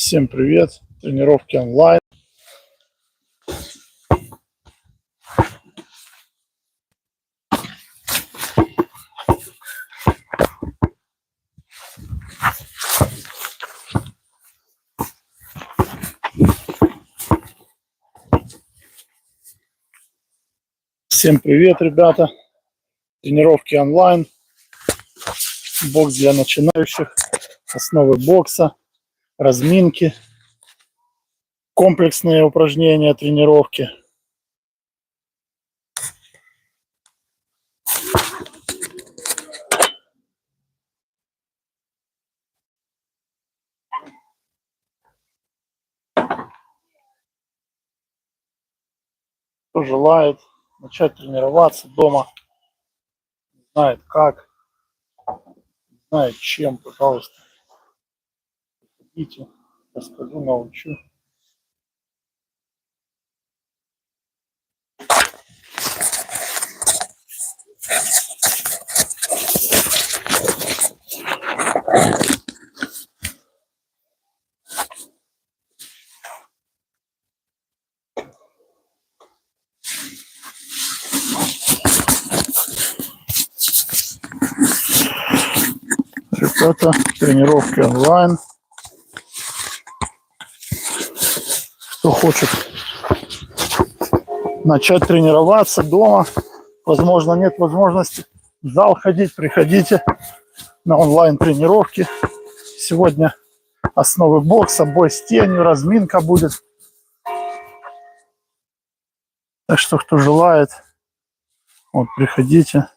Всем привет! Тренировки онлайн. Всем привет, ребята! Тренировки онлайн. Бокс для начинающих. Основы бокса. Разминки. Комплексные упражнения, тренировки. Кто желает начать тренироваться дома, не знает как, не знает чем, пожалуйста, приходите, расскажу, научу. Ребята, тренировки онлайн. Кто хочет начать тренироваться дома, возможно, нет возможности в зал ходить, приходите на онлайн тренировки. Сегодня основы бокса, бой с тенью, разминка будет. Так что, кто желает, вот, приходите.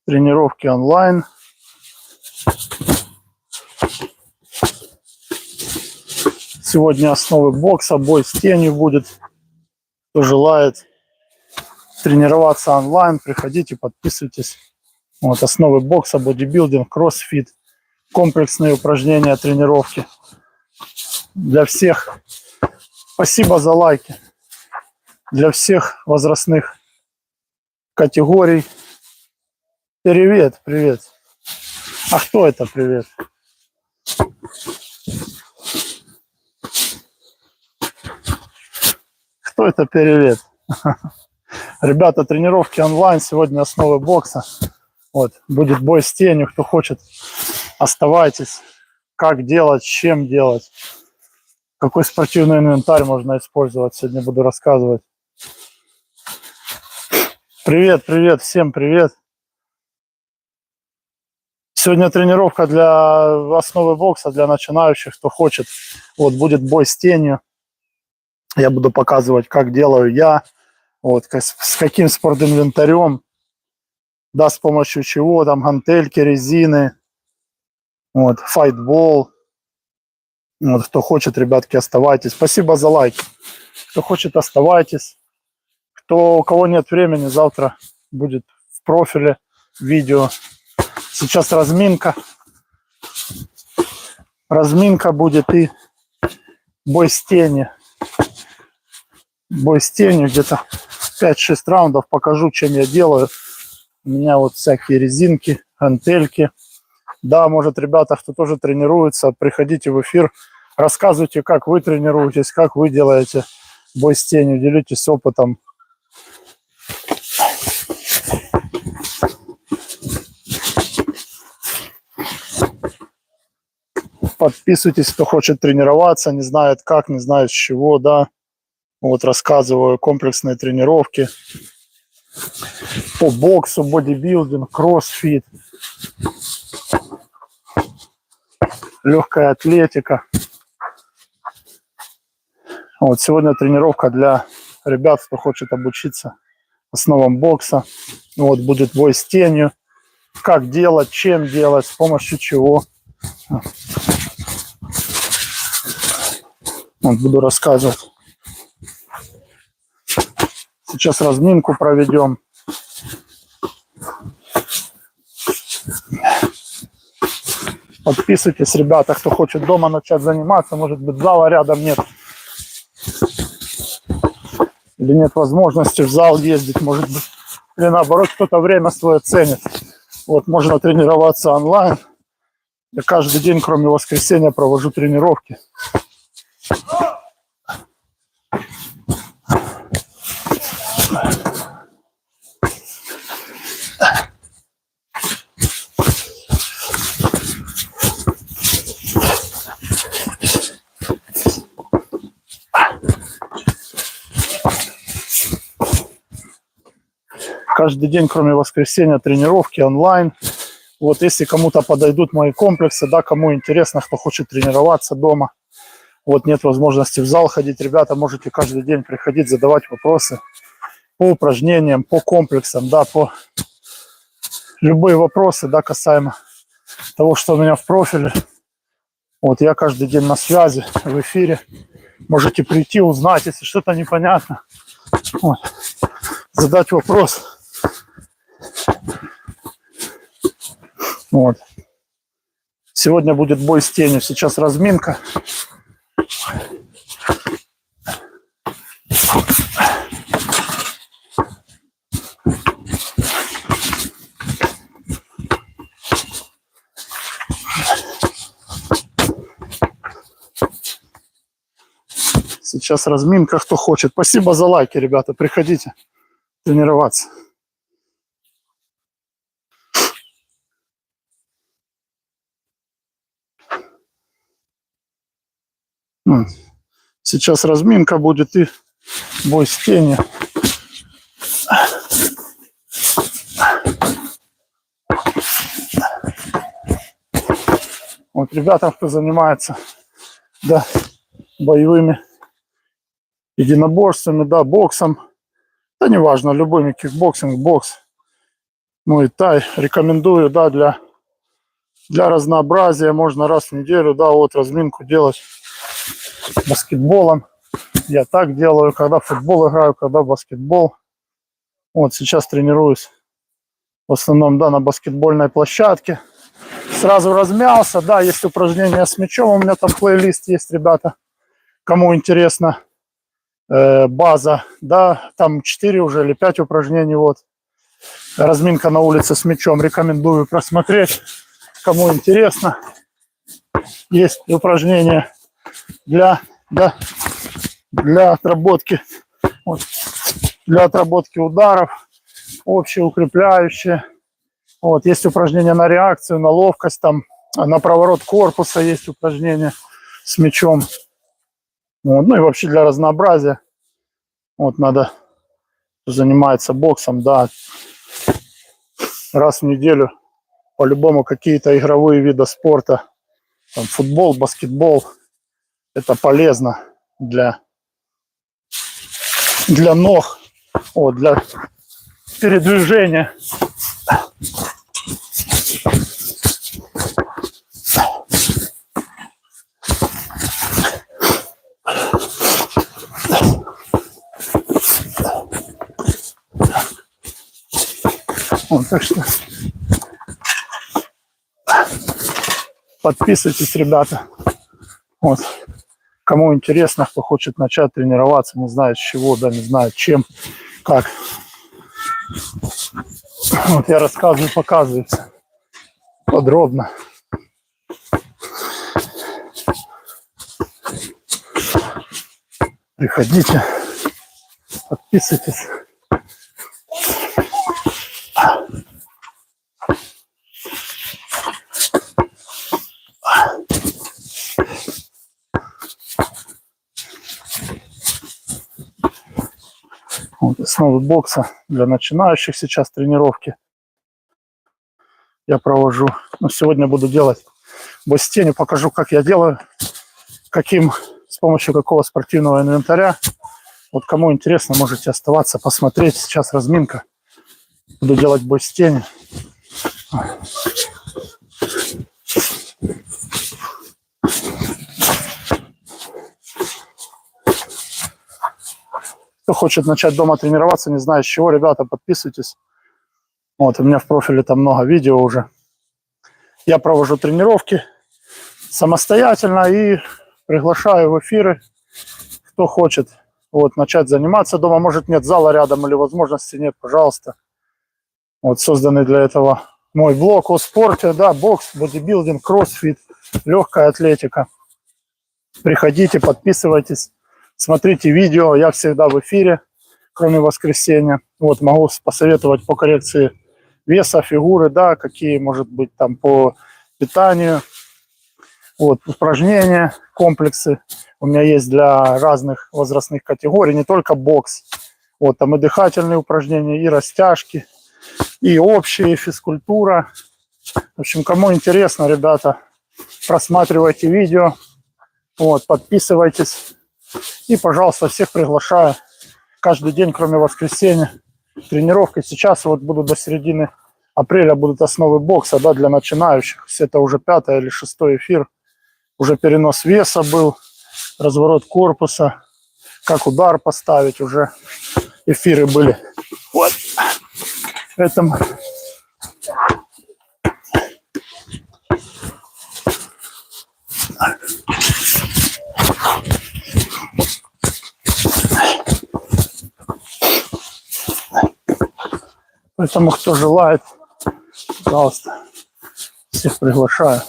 Тренировки онлайн. Сегодня основы бокса, бой с тенью будет. Кто желает тренироваться онлайн, приходите, подписывайтесь. Вот, основы бокса, бодибилдинг, кроссфит, комплексные упражнения, тренировки. Для всех. Спасибо за лайки. Для всех возрастных категорий. Привет, привет. А кто это привет? Кто это привет? Ребята, тренировки онлайн. Сегодня основы бокса. Вот, будет бой с тенью. Кто хочет, оставайтесь. Как делать, чем делать. Какой спортивный инвентарь можно использовать. Сегодня буду рассказывать. Привет, привет, всем привет. Сегодня тренировка для основы бокса, для начинающих, кто хочет. Вот, будет бой с тенью. Я буду показывать, как делаю я. Вот, с каким спортинвентарем. Да, с помощью чего. Там гантельки, резины. Вот, файтбол. Вот, кто хочет, ребятки, оставайтесь. Спасибо за лайк. Кто хочет, оставайтесь. У кого нет времени, завтра будет в профиле видео. Сейчас разминка. Разминка будет и бой с тенью. Бой с тенью, где-то 5-6 раундов. Покажу, чем я делаю. У меня вот всякие резинки, гантельки. Да, может, ребята, кто тоже тренируется, приходите в эфир. Рассказывайте, как вы тренируетесь, как вы делаете бой с тенью. Делитесь опытом. Подписывайтесь, кто хочет тренироваться, не знает как, не знает с чего, да. Вот рассказываю комплексные тренировки по боксу, бодибилдинг, кроссфит, легкая атлетика. Вот сегодня тренировка для ребят, кто хочет обучиться основам бокса. Вот будет бой с тенью, как делать, чем делать, с помощью чего. Вот буду рассказывать. Сейчас разминку проведем. Подписывайтесь, ребята, кто хочет дома начать заниматься. Может быть, зала рядом нет. Или нет возможности в зал ездить, может быть. Или наоборот, кто-то время свое ценит. Вот, можно тренироваться онлайн. Я каждый день, кроме воскресенья, провожу тренировки. Каждый день, кроме воскресенья, тренировки онлайн. Вот если кому-то подойдут мои комплексы, да, кому интересно, кто хочет тренироваться дома, вот нет возможности в зал ходить, ребята, можете каждый день приходить, задавать вопросы по упражнениям, по комплексам, да, по любые вопросы, да, касаемо того, что у меня в профиле. Вот я каждый день на связи, в эфире. Можете прийти, узнать, если что-то непонятно. Вот. Задать вопрос. Вот. Сегодня будет бой с тенью. Сейчас разминка. Сейчас разминка, кто хочет. Спасибо за лайки, ребята. Приходите тренироваться. Сейчас разминка будет и бой с тенью. Вот ребятам, кто занимается, да, боевыми единоборствами, да, боксом, да, неважно, любыми, кикбоксинг, бокс, ну и тай, рекомендую, да, для разнообразия можно раз в неделю, да, вот разминку делать баскетболом. Я так делаю, когда в футбол играю, когда в баскетбол. Вот сейчас тренируюсь в основном, да, на баскетбольной площадке. Сразу размялся, да, есть упражнения с мячом, у меня там плейлист есть, ребята, кому интересно, база, да, там 4 уже или 5 упражнений, вот, разминка на улице с мячом, рекомендую просмотреть, кому интересно, есть упражнения для отработки, вот, для отработки ударов, общеукрепляющие. Вот, есть упражнения на реакцию, на ловкость, там, на проворот корпуса есть упражнения с мячом. Вот, ну и вообще для разнообразия. Вот надо, кто занимается боксом, да, раз в неделю по-любому какие-то игровые виды спорта, там, футбол, баскетбол, это полезно для ног, вот, для передвижения. Вот, так что подписывайтесь, ребята. Вот. Кому интересно, кто хочет начать тренироваться, не знает с чего, да, не знает чем, как. Вот я рассказываю, показываю подробно. Приходите, подписывайтесь. Вот основы бокса для начинающих сейчас тренировки я провожу. Но сегодня буду делать бой с тенью, покажу, как я делаю, с помощью какого спортивного инвентаря. Вот кому интересно, можете оставаться, посмотреть. Сейчас разминка. Буду делать бой с тенью. Кто хочет начать дома тренироваться, не знаю с чего, ребята, подписывайтесь. Вот, у меня в профиле там много видео уже. Я провожу тренировки самостоятельно и приглашаю в эфиры, кто хочет вот, начать заниматься дома. Может, нет зала рядом или возможности нет, пожалуйста. Вот созданный для этого мой блог о спорте, да, бокс, бодибилдинг, кроссфит, легкая атлетика. Приходите, подписывайтесь, смотрите видео, я всегда в эфире, кроме воскресенья. Вот, могу посоветовать по коррекции веса, фигуры, да, какие, может быть, там по питанию. Вот, упражнения, комплексы у меня есть для разных возрастных категорий, не только бокс. Вот, там и дыхательные упражнения, и растяжки, и общая физкультура. В общем, кому интересно, ребята, просматривайте видео, вот, подписывайтесь. И, пожалуйста, всех приглашаю каждый день, кроме воскресенья. Тренировки сейчас вот будут до середины апреля, будут основы бокса, да, для начинающих. Это уже 5-й или 6-й эфир. Уже перенос веса был, разворот корпуса, как удар поставить, уже эфиры были. Вот. Поэтому кто желает, пожалуйста, всех приглашаю.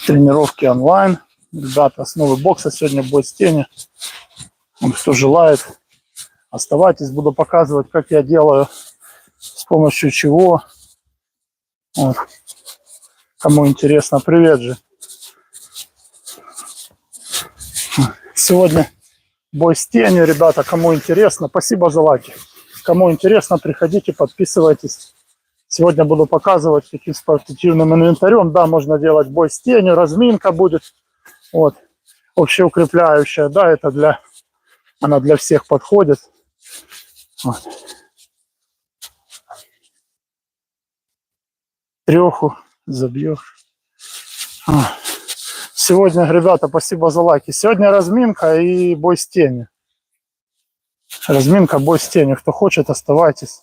Тренировки онлайн. Ребята, основы бокса сегодня бой с тени. Кто желает, оставайтесь. Буду показывать, как я делаю, с помощью чего. Вот. Кому интересно, привет же. Сегодня бой с тенью, ребята. Кому интересно, спасибо за лайки. Кому интересно, приходите, подписывайтесь. Сегодня буду показывать, каким спортивным инвентарем. Да, можно делать бой с тенью, разминка будет. Вот. Общеукрепляющая. Да, это она для всех подходит. Вот. Треху забьешь. Сегодня, ребята, спасибо за лайки. Сегодня разминка и бой с тенью. Разминка, бой с тенью. Кто хочет, оставайтесь.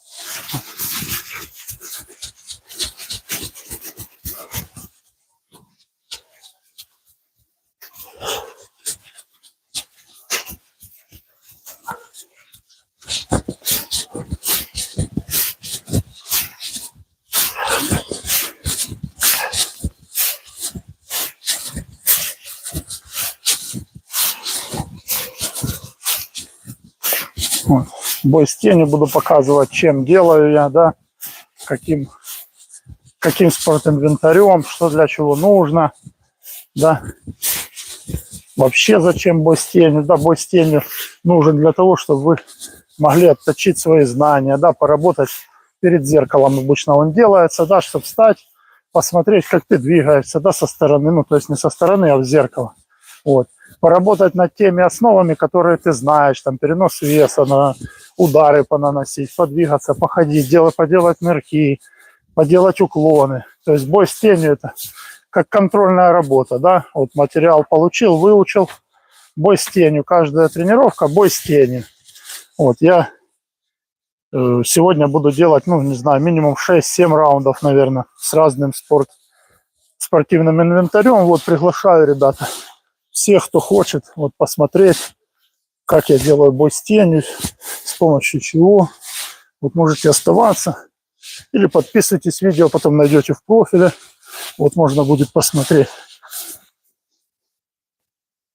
Вот. Бой с тенью буду показывать, чем делаю я, да, каким спортинвентарем, что для чего нужно, да. Вообще зачем бой с тенью? Да, бой с тенью нужен для того, чтобы вы могли отточить свои знания, да, поработать перед зеркалом. Обычно он делается, да, чтобы встать, посмотреть, как ты двигаешься, да, со стороны, ну, то есть не со стороны, а в зеркало. Вот. Поработать над теми основами, которые ты знаешь, там, перенос веса, на удары понаносить, подвигаться, походить, поделать нырки, поделать уклоны. То есть бой с тенью – это как контрольная работа, да. Вот материал получил, выучил, бой с тенью. Каждая тренировка – бой с тенью. Вот я сегодня буду делать, ну, не знаю, минимум 6-7 раундов, наверное, с разным спортивным инвентарем. Вот приглашаю, ребята, всех, кто хочет, вот посмотреть, как я делаю бой с тенью, с помощью чего. Вот можете оставаться или подписывайтесь, видео потом найдете в профиле. Вот можно будет посмотреть.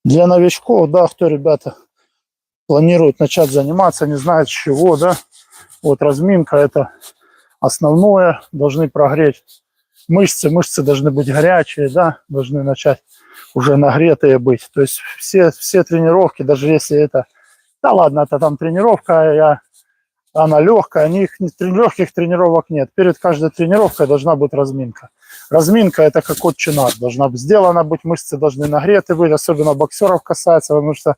Для новичков, да, кто, ребята, планирует начать заниматься, не знает с чего, да. Вот разминка – это основное. Должны прогреть мышцы. Мышцы должны быть горячие, да, должны начать уже нагретые быть. То есть все тренировки, даже если это, да ладно, это там тренировка, она легкая, легких тренировок нет. Перед каждой тренировкой должна быть разминка. Разминка – это как отче наш, должна быть сделана быть, мышцы должны нагреты быть, особенно боксеров касается, потому что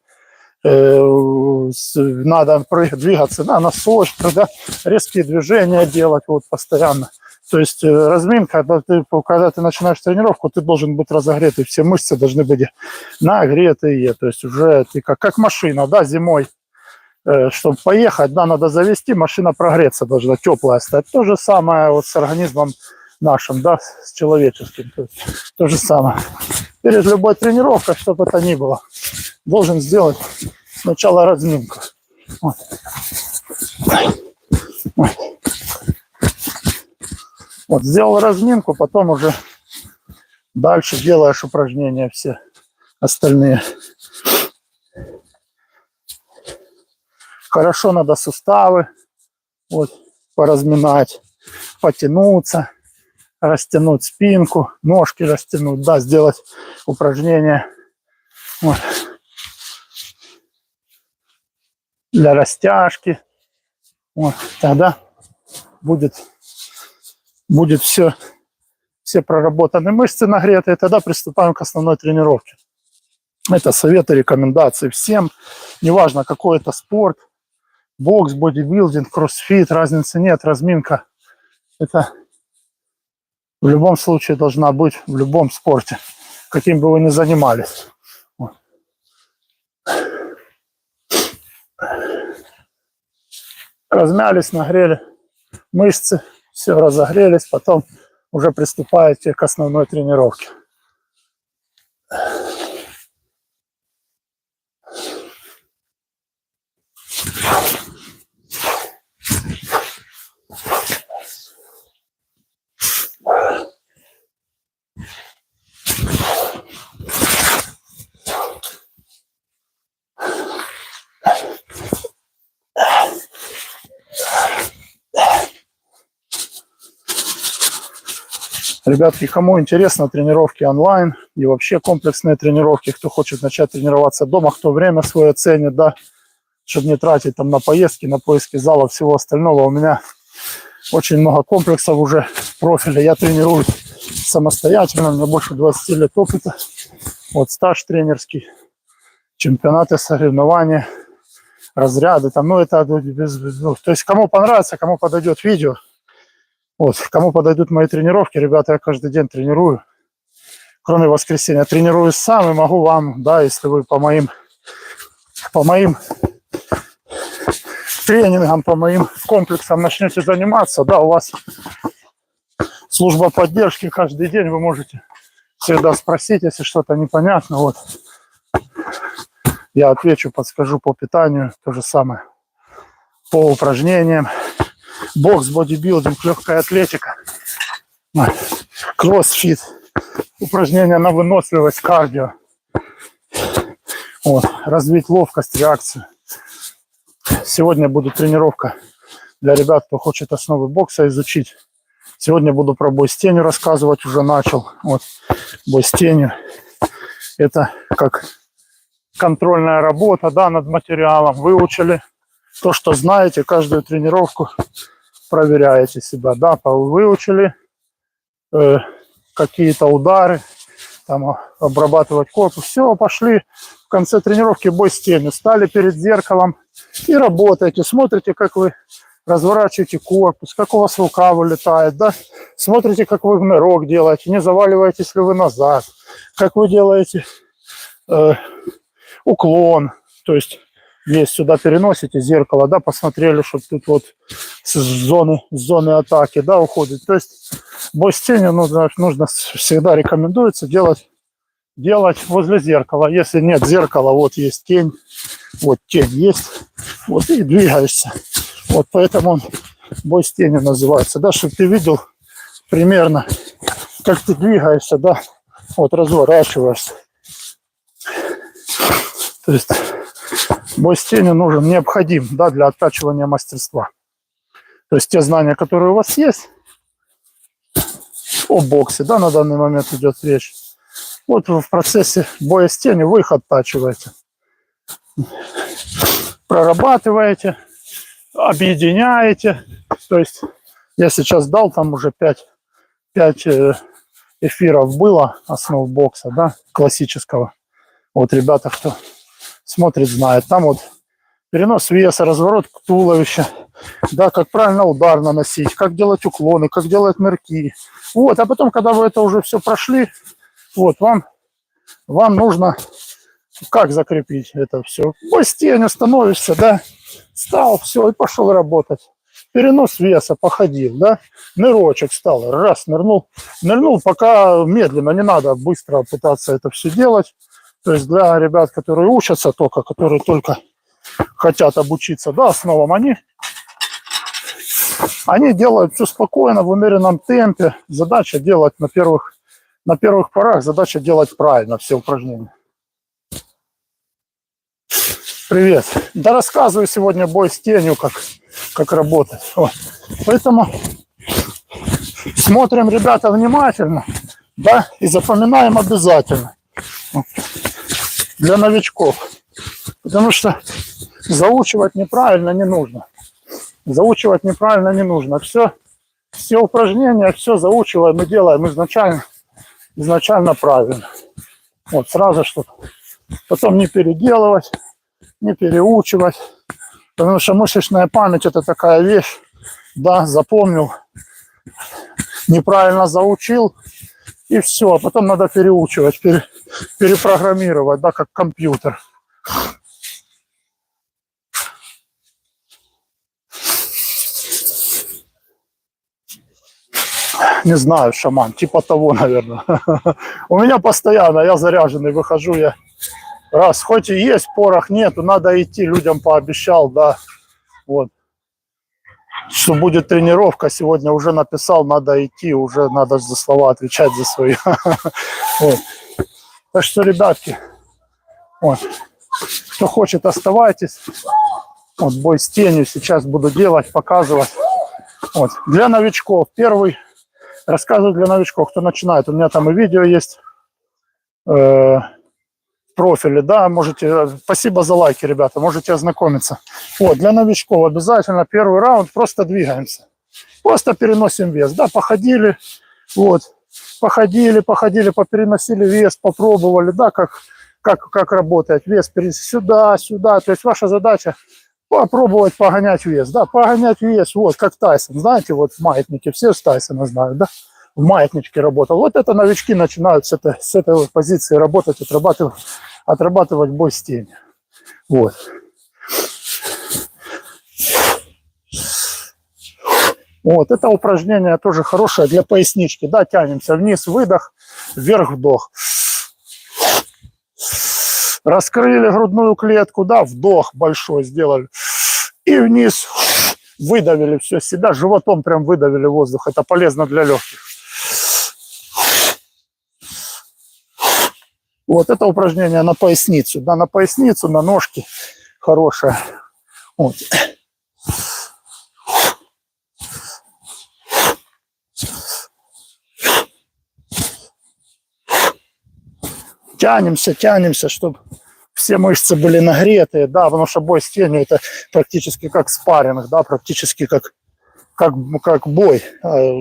надо двигаться на носочках, да, резкие движения делать вот постоянно. То есть разминка, когда ты начинаешь тренировку, ты должен быть разогретый, все мышцы должны быть нагретые. То есть уже ты как машина, да, зимой чтобы поехать, да, надо завести, машина прогреться должна, теплая стать. То же самое вот с организмом нашим, да, с человеческим. То же самое. Перед любой тренировкой, чтобы это ни было, должен сделать сначала разминку. Вот. Вот, сделал разминку, потом уже дальше делаешь упражнения все остальные. Хорошо надо суставы вот, поразминать, потянуться, растянуть спинку, ножки растянуть, да, сделать упражнения вот, для растяжки. Вот, тогда будет все проработаны мышцы нагретые, тогда приступаем к основной тренировке. Это советы, рекомендации всем, неважно какой это спорт, бокс, бодибилдинг, кроссфит, разницы нет, разминка. Это в любом случае должна быть в любом спорте, каким бы вы ни занимались. Вот. Размялись, нагрели мышцы, все разогрелись, потом уже приступаете к основной тренировке. Ребятки, кому интересно тренировки онлайн и вообще комплексные тренировки, кто хочет начать тренироваться дома, кто время свое ценит, да, чтобы не тратить там на поездки, на поиски зала, всего остального. У меня очень много комплексов уже профиля. Я тренирую самостоятельно, у меня больше 20 лет опыта. Вот стаж тренерский, чемпионаты, соревнования, разряды. Там, ну, это без, ну, то есть кому понравится, кому подойдет видео. Вот, кому подойдут мои тренировки, ребята, я каждый день тренирую, кроме воскресенья. Тренируюсь сам и могу вам, да, если вы по моим тренингам, по моим комплексам начнете заниматься, да, у вас служба поддержки каждый день, вы можете всегда спросить, если что-то непонятно, вот. Я отвечу, подскажу по питанию, то же самое, по упражнениям. Бокс, бодибилдинг, легкая атлетика, кроссфит, упражнения на выносливость, кардио, вот, развить ловкость, реакцию. Сегодня будет тренировка для ребят, кто хочет основы бокса изучить. Сегодня буду про бой с тенью рассказывать, уже начал. Вот, бой с тенью. Это как контрольная работа, да, над материалом. Выучили то, что знаете, каждую тренировку проверяете себя, да, выучили какие-то удары, там, обрабатывать корпус, все, пошли в конце тренировки бой с тенью, стали перед зеркалом и работаете, смотрите, как вы разворачиваете корпус, как у вас рука вылетает, да, смотрите, как вы нырок делаете, не заваливаетесь ли вы назад, как вы делаете уклон, то есть есть сюда переносите зеркало, да, посмотрели, чтобы тут вот с зоны атаки, да, уходит. То есть бой с тенью нужно всегда рекомендуется делать возле зеркала. Если нет зеркала, вот есть тень, вот тень есть, вот и двигаешься. Вот поэтому он бой с тенью называется, да, чтобы ты видел примерно, как ты двигаешься, да, вот разворачиваешься. То есть бой с тенью нужен, необходим, да, для оттачивания мастерства. То есть те знания, которые у вас есть о боксе, да, на данный момент идет речь. Вот в процессе боя с тенью вы их оттачиваете. Прорабатываете, объединяете. То есть я сейчас дал там уже 5 эфиров было основ бокса, да, классического. Вот ребята, кто смотрит, знает. Там вот перенос веса, разворот туловища, да, как правильно удар наносить, как делать уклоны, как делать нырки. Вот, а потом, когда вы это уже все прошли, вот, вам нужно как закрепить это все. Бой с тенью становишься, да, Встал, все, и пошел работать. Перенос веса, походил, да. Нырочек стал, раз, нырнул. Нырнул пока медленно, не надо быстро пытаться это все делать. То есть для ребят, которые учатся только, которые только хотят обучиться, да, основам, они делают все спокойно, в умеренном темпе. Задача делать на первых порах, задача делать правильно все упражнения. Привет. Да рассказываю сегодня бой с тенью, как работать. Вот. Поэтому смотрим, ребята, внимательно, да, и запоминаем обязательно. Для новичков. Потому что заучивать неправильно не нужно. Заучивать неправильно не нужно. Все упражнения, все заучиваем и делаем изначально правильно. Вот сразу, чтобы потом не переделывать, не переучивать. Потому что мышечная память — это такая вещь. Да, запомнил, неправильно заучил, и все. А потом надо переучивать, перепрограммировать, да, как компьютер. Не знаю, шаман, типа того, наверное. У меня постоянно, я заряженный, выхожу, я раз, хоть и есть порох, нету, надо идти, людям пообещал, да, вот. Что будет тренировка, сегодня уже написал, надо идти, уже надо за слова отвечать за свои. Вот. Так что, ребятки, вот, кто хочет, оставайтесь. Вот бой с тенью сейчас буду делать, показывать. Вот. Для новичков первый. Рассказываю для новичков, кто начинает. У меня там и видео есть в профиле, да, можете, спасибо за лайки, ребята, можете ознакомиться. Вот, для новичков обязательно первый раунд, просто двигаемся. Просто переносим вес, да, походили, вот, походили, попереносили вес, попробовали, да, как работает вес, сюда, то есть ваша задача попробовать погонять вес, да, погонять вес, вот, как Тайсон, знаете, вот в маятнике, все с Тайсона знают, да, в маятничке работал. Вот это новички начинают с этой позиции работать, отрабатывать бой с тенью. Вот. Вот, это упражнение тоже хорошее для пояснички, да, тянемся вниз, выдох, вверх, вдох. Раскрыли грудную клетку, да, вдох большой сделали. И вниз выдавили все себя, животом прям выдавили воздух. Это полезно для легких. Вот это упражнение на поясницу, да, на поясницу, на ножки хорошее. Вот. Тянемся, чтобы все мышцы были нагретые, да, потому что бой с тенью — это практически как спарринг, да, практически как бой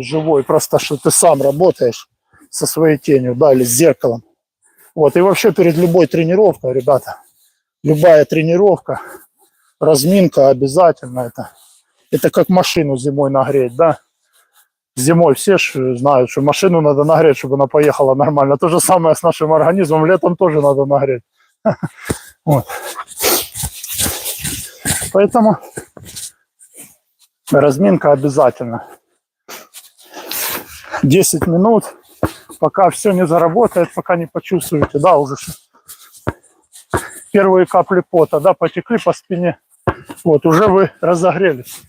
живой, просто что ты сам работаешь со своей тенью, да, или с зеркалом. Вот, и вообще перед любой тренировкой, ребята, любая тренировка, разминка обязательно, это как машину зимой нагреть, да. Зимой все знают, что машину надо нагреть, чтобы она поехала нормально. То же самое с нашим организмом, летом тоже надо нагреть. Вот. Поэтому разминка обязательно. 10 минут, пока все не заработает, пока не почувствуете, да, уже первые капли пота, да, потекли по спине. Вот, уже вы разогрелись.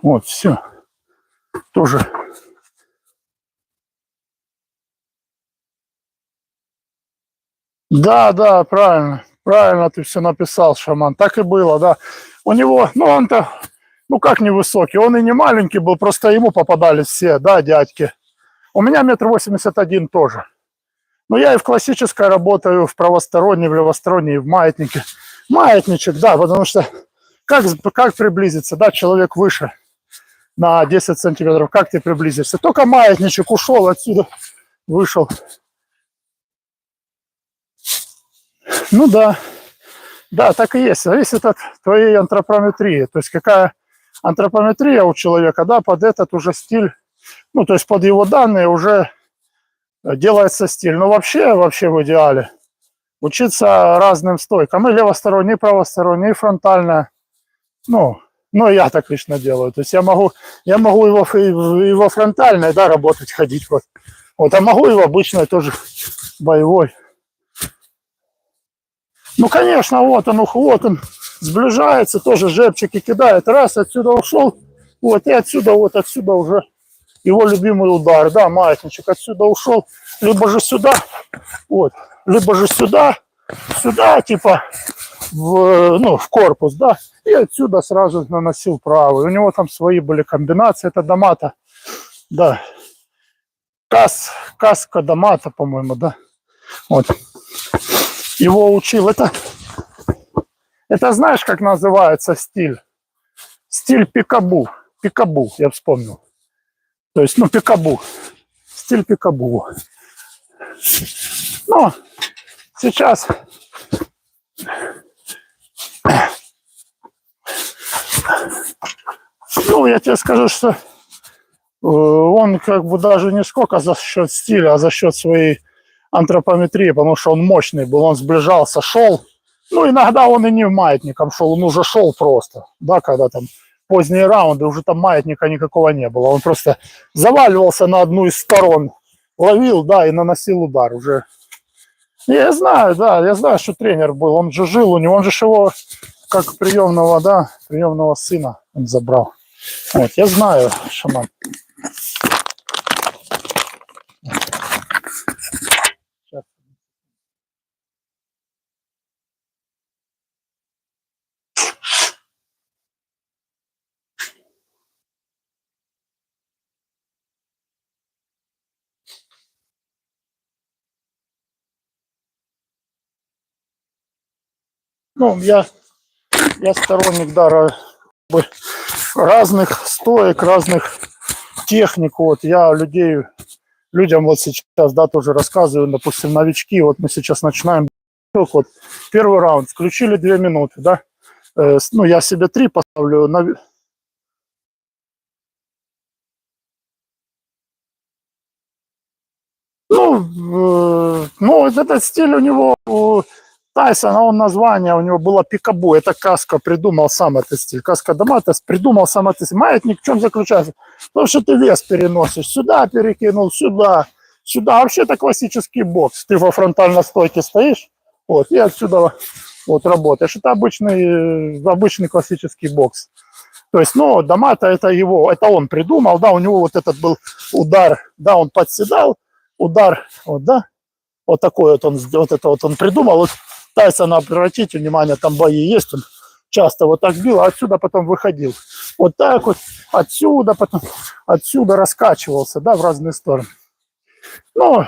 Вот, все. Тоже. Да, правильно. Правильно ты все написал, шаман. Так и было, да. У него, ну он-то, ну как невысокий, он и не маленький был, просто ему попадались все, да, дядьки. У меня 1,81 м тоже. Но я и в классической работаю, в правосторонней, в левосторонней, в маятнике. Маятничек, да, потому что как приблизиться, да, человек выше на 10 сантиметров, как ты приблизишься? Только маятничек ушел отсюда, вышел. Ну да, да, так и есть. Зависит от твоей антропометрии. То есть какая антропометрия у человека, да, под этот уже стиль, ну, то есть под его данные уже делается стиль. Но вообще в идеале учиться разным стойкам. И левосторонний, и правосторонний, и фронтальная. Ну, я так лично делаю. То есть я могу его фронтальной, да, работать, ходить. Вот, а могу и в обычной тоже боевой. Ну, конечно, вот он сближается, тоже жепчики кидает. Раз, отсюда ушел, вот, и отсюда уже его любимый удар, да, маятничек отсюда ушел, либо же сюда, вот, либо же сюда, типа, в корпус, да, и отсюда сразу наносил правый. У него там свои были комбинации, это Дамата, да, каска Дамата, по-моему, да, вот. Его учил, это знаешь, как называется стиль? Стиль пикабу, я вспомнил. То есть, ну, пикабу, стиль пикабу. Ну, сейчас ну, я тебе скажу, что он как бы даже не сколько за счет стиля, а за счет своей антропометрии, потому что он мощный был, он сближался, шел. Ну, иногда он и не маятником шел, он уже шел просто, да, когда там поздние раунды, уже там маятника никакого не было. Он просто заваливался на одну из сторон, ловил, да, и наносил удар уже. Я знаю, да, я знаю, что тренер был, он же жил у него, он же его как приемного сына он забрал. Вот, я знаю, шаман. Ну, я сторонник, да, разных стоек, разных техник. Вот я людям вот сейчас, да, тоже рассказываю, допустим, новички, вот мы сейчас начинаем, вот первый раунд, включили 2 минуты, да, ну, я себе 3 поставлю. Ну, этот стиль у него, у Тайсона, он название, у него было пикабу, это Каска придумал сам этот стиль, Каска Дамата придумал сам этот стиль. Маятник в чем заключается? В том, что ты вес переносишь, сюда перекинул, сюда, вообще это классический бокс, ты во фронтальной стойке стоишь, вот, и отсюда вот работаешь, это обычный классический бокс. То есть, ну, Дамата это он придумал, да, у него вот этот был удар, да, он подседал, удар, вот, да, вот такой вот он придумал. Вот Тайсона, обратите внимание, там бои есть, он часто вот так бил, а отсюда потом выходил. Вот так вот, отсюда, потом отсюда раскачивался, да, в разные стороны. Ну,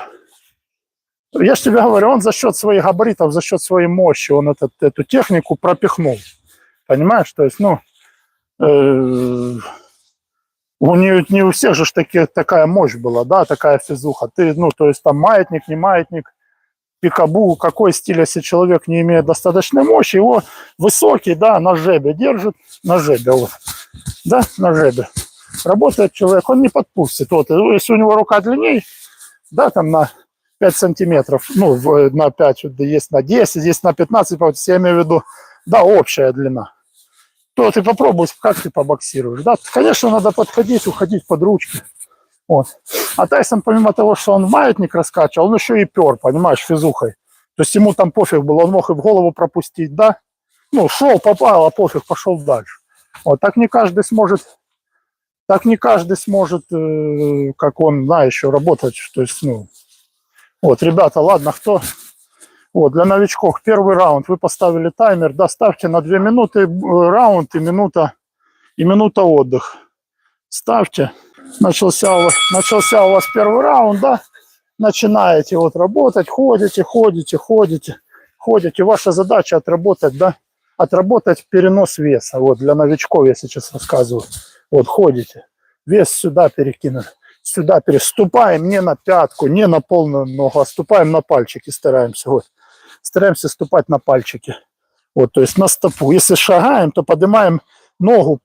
я же тебе говорю, он за счет своих габаритов, за счет своей мощи, он эту технику пропихнул. Понимаешь, то есть, ну, не у всех же такая мощь была, да, такая физуха. Ну, то есть там маятник, не маятник, пикабу, какой стиль, если человек не имеет достаточной мощи, его высокий, да, на жебе держит, на жебе, вот, да, на жебе. Работает человек, он не подпустит. Вот, если у него рука длиннее, да, там на 5 сантиметров, ну, на 5, есть на 10, есть на 15, я имею в виду, да, общая длина. То ты попробуй, как ты побоксируешь. Да? Конечно, надо подходить, уходить под ручки. Вот. А Тайсон, помимо того, что он маятник раскачивал, он еще и пер, понимаешь, физухой. То есть ему там пофиг было, он мог и в голову пропустить, да? Ну, шел, попал, а пофиг, пошел дальше. Вот. Так не каждый сможет, как он, да, еще работать. То есть, ну, вот, ребята, ладно, кто... Вот, для новичков первый раунд. Вы поставили таймер, да, ставьте на 2 минуты раунд и минута отдых. Ставьте. Начался у вас первый раунд, да. Начинаете вот работать, ходите. Ваша задача отработать, да, отработать перенос веса. Вот для новичков я сейчас рассказываю. Вот ходите, вес сюда перекинули, сюда переступаем не на пятку, не на полную ногу, а ступаем на пальчики, стараемся. Вот. Стараемся ступать на пальчики. Вот, то есть на стопу. Если шагаем, то поднимаем ногу.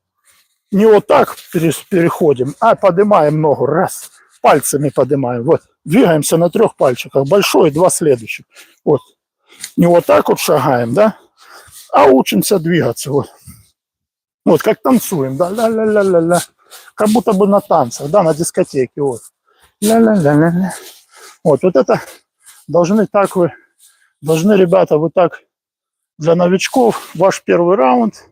Не вот так переходим, а поднимаем ногу. Раз. Пальцами поднимаем. Вот. Двигаемся на 3 пальчиках. Большой, 2 следующих. Вот. Не вот так вот шагаем, да? А учимся двигаться. Вот. Вот как танцуем. Да? Ля-ля-ля-ля-ля. Как будто бы на танцах, да, на дискотеке. Вот. Ля-ля-ля-ля-ля. Вот это должны так вы, должны, ребята, вы так для новичков, ваш первый раунд.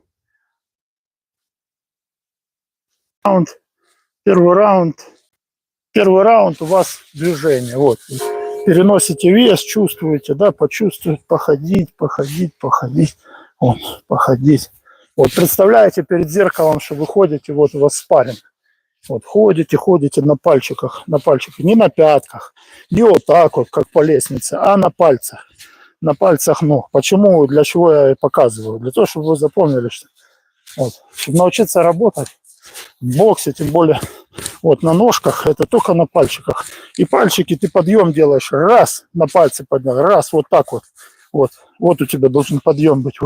Первый раунд у вас движение. Вот. Переносите вес, чувствуете, да, почувствуете, походить. Вот, походить. Вот, представляете перед зеркалом, что вы ходите, вот у вас спарринг. Вот, ходите на пальчиках, не на пятках, не вот так вот, как по лестнице, а на пальцах ног. Почему, для чего я показываю? Для того, чтобы вы запомнили, что вот, чтобы научиться работать в боксе, тем более вот на ножках, это только на пальчиках. И пальчики ты подъем делаешь, раз, на пальцы поднял, раз, вот так вот. Вот у тебя должен подъем быть,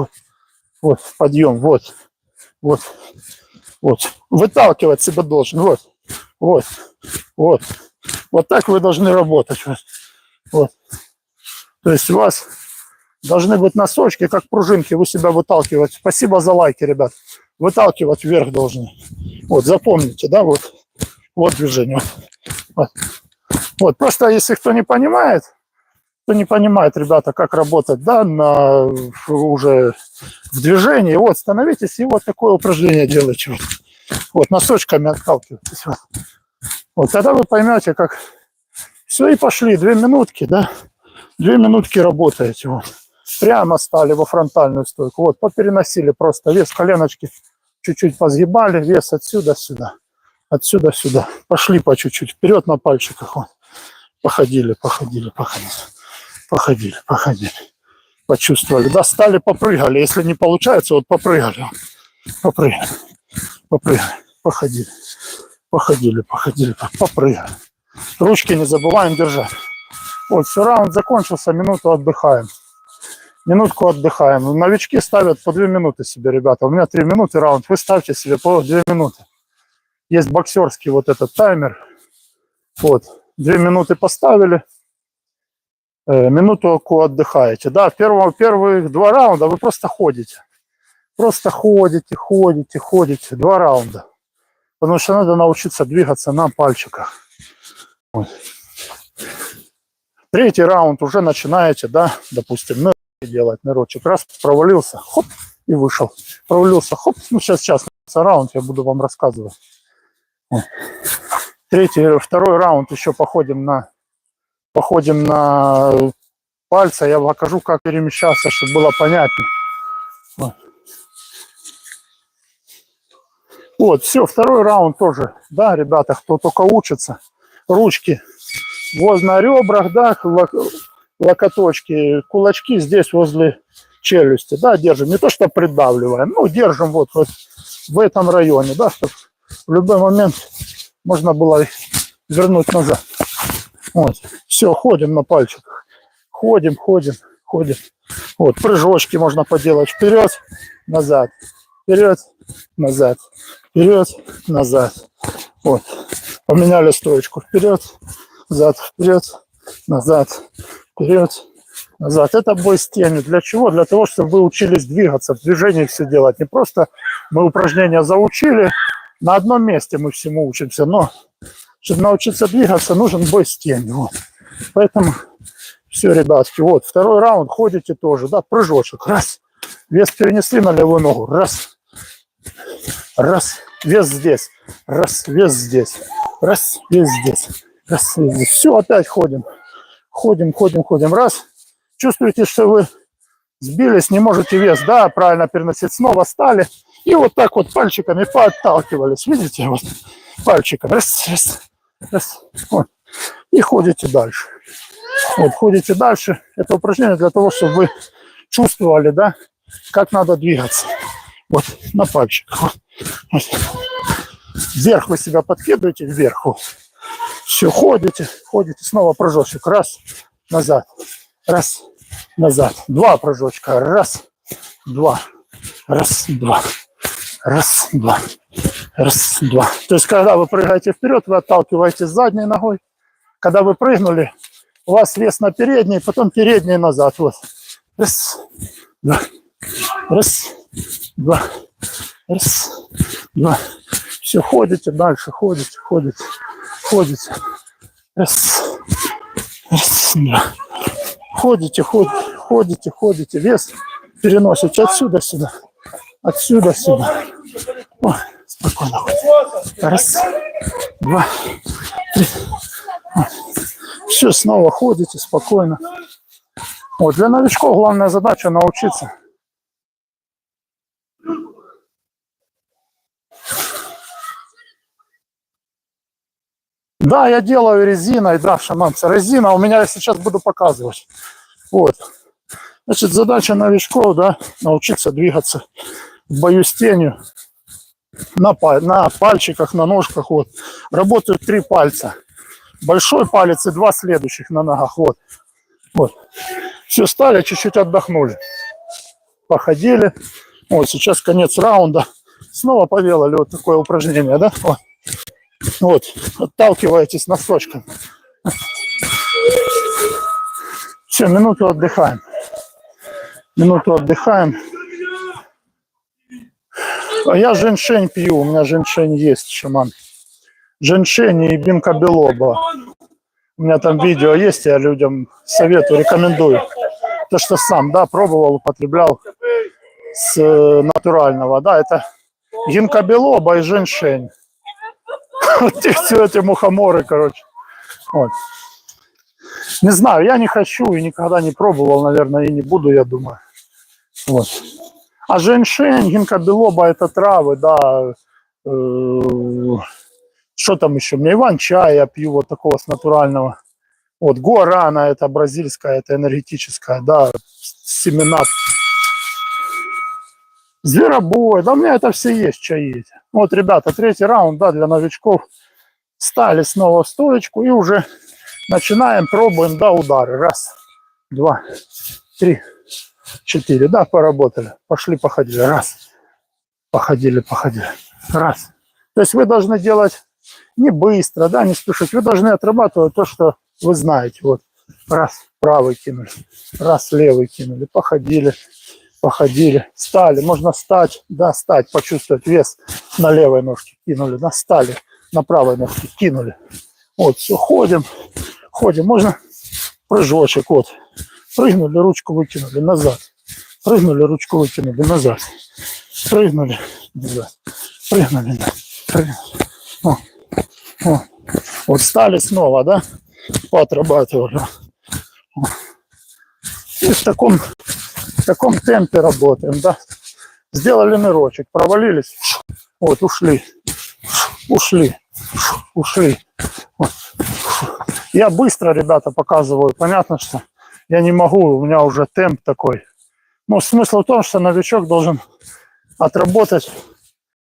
вот, подъем, вот. Выталкивать себя должен, вот. Вот так вы должны работать, вот. То есть у вас должны быть носочки, как пружинки, вы себя выталкивать. Спасибо за лайки, ребят. Выталкивать вверх должны. Вот, запомните, да, вот движение. Вот, просто если кто не понимает, ребята, как работать, да, уже в движении, вот, становитесь и вот такое упражнение делайте. Вот, носочками отталкивайтесь. Вот, тогда вы поймете, как все, и пошли, 2 минутки, да, 2 минутки работаете, вот. Прямо стали во фронтальную стойку, вот, попереносили просто вес, коленочки чуть-чуть позгибали, вес отсюда сюда, отсюда сюда, пошли по чуть-чуть, вперед на пальчиках, вот. Походили, почувствовали, да, стали, попрыгали, если не получается, вот попрыгали, походили, попрыгали, ручки не забываем держать. Вот, все, раунд закончился, минуту отдыхаем. Минутку отдыхаем. Новички ставят по 2 минуты себе, ребята. У меня 3 минуты раунд, вы ставьте себе по 2 минуты. Есть боксерский вот этот таймер. Вот, 2 минуты поставили, минуту отдыхаете. Да, первые 2 раунда вы просто ходите. Просто ходите. 2 раунда. Потому что надо научиться двигаться на пальчиках. Вот. 3-й раунд уже начинаете, да, допустим, делать нырочек. Раз, провалился, хоп, и вышел. Провалился, хоп. Ну, сейчас раунд я буду вам рассказывать. 2-й раунд еще походим на пальцы. Я покажу, как перемещаться, чтобы было понятно. Вот, все, 2-й раунд тоже, да, ребята, кто только учится. Ручки возле ребрах, да, локоточки, кулачки здесь возле челюсти, да, держим. Не то, что придавливаем, ну, держим вот в этом районе, да, чтобы в любой момент можно было вернуть назад. Вот, все, ходим на пальчиках. Ходим. Вот, прыжочки можно поделать. Вперед, назад. Вот, поменяли стоечку. Вперед, назад. Это бой с тенью. Для чего? Для того, чтобы вы учились двигаться, в движении все делать. Не просто мы упражнения заучили, на одном месте мы всему учимся, но чтобы научиться двигаться, нужен бой с тенью. Вот. Поэтому все, ребятки, вот, 2-й раунд, ходите тоже, да, прыжочек, раз, вес перенесли на левую ногу, раз, вес здесь, вес здесь, вес здесь, все, опять ходим, раз, чувствуете, что вы сбились, не можете вес, да, правильно переносить, снова стали, и вот так вот пальчиками поотталкивались, видите, вот, пальчиком, раз, вот, и ходите дальше. Вот, ходите дальше. Это упражнение для того, чтобы вы чувствовали, да, как надо двигаться. Вот, на пальчиках. Вот. Вот. Вверх вы себя подкидываете, вверх. Вот. Все, ходите, ходите, снова прыжочек. Раз, назад. Раз, назад. Два прыжочка. Раз, два. Раз, два. Раз, два. Раз, два. То есть, когда вы прыгаете вперед, вы отталкиваетесь задней ногой. Когда вы прыгнули, у вас вес на передней, потом передней назад. Вот. Раз, два. Раз, два. Раз, два. Все, ходите дальше, ходите, ходите, ходите. Раз, раз, два. Ходите, ходите, ходите, ходите. Вес переносите отсюда сюда. Отсюда сюда. О, спокойно. Раз, два, три. Все, снова ходите спокойно. Вот, для новичков главная задача научиться. Да, я делаю резиной, да, шаманцы. Резина у меня я сейчас буду показывать. Вот. Значит, задача новичков, да, научиться двигаться в бою с тенью на пальчиках, на ножках. Вот. Работают 3 пальца. Большой палец и 2 следующих на ногах. Вот. Вот. Все, стали, чуть-чуть отдохнули. Походили. Вот, сейчас конец раунда. Снова поделали вот такое упражнение, да? Вот. Вот, отталкиваетесь носочком. Все, минуту отдыхаем. Минуту отдыхаем. А я женьшень пью, у меня женьшень есть, шаман. Женьшень и бинка белоба. У меня там видео есть, я людям советую, рекомендую. То, что сам, да, пробовал, употреблял с натурального, да, это гинка белоба и женьшень. Вот эти мухоморы, короче. Вот. Не знаю, я не хочу и никогда не пробовал, наверное, и не буду, я думаю. Вот. А женьшень, гинка белоба, это травы, да. Что там еще? Мне иван-чай я пью вот такого с натурального. Вот гуарана, это бразильская, это энергетическая, да, семена. Зверобой, да у меня это все есть, чай есть. Вот, ребята, 3-й раунд, да, для новичков. Стали снова в стоечку и уже начинаем, пробуем, да, удары. Раз, два, 3, 4, да, поработали. Пошли, походили. Раз, походили, походили. Раз. То есть вы должны делать не быстро, да, не спешить. Вы должны отрабатывать то, что вы знаете. Вот, раз, правый кинули, раз, левый кинули, походили. Походили, стали, можно встать, да, встать, почувствовать вес на левой ножке, кинули, да, стали, на правой ножке, кинули. Вот, все, ходим, ходим, можно прыжочек, вот, прыгнули, ручку выкинули, назад, прыгнули, ручку выкинули, назад, прыгнули, назад, прыгнули, назад, прыгнули. Вот, стали снова, да, поотрабатывали. И в таком темпе работаем, да. Сделали нырочек, провалились, вот, ушли, ушли, ушли. Вот. Я быстро, ребята, показываю. Понятно, что я не могу, у меня уже темп такой. Но смысл в том, что новичок должен отработать.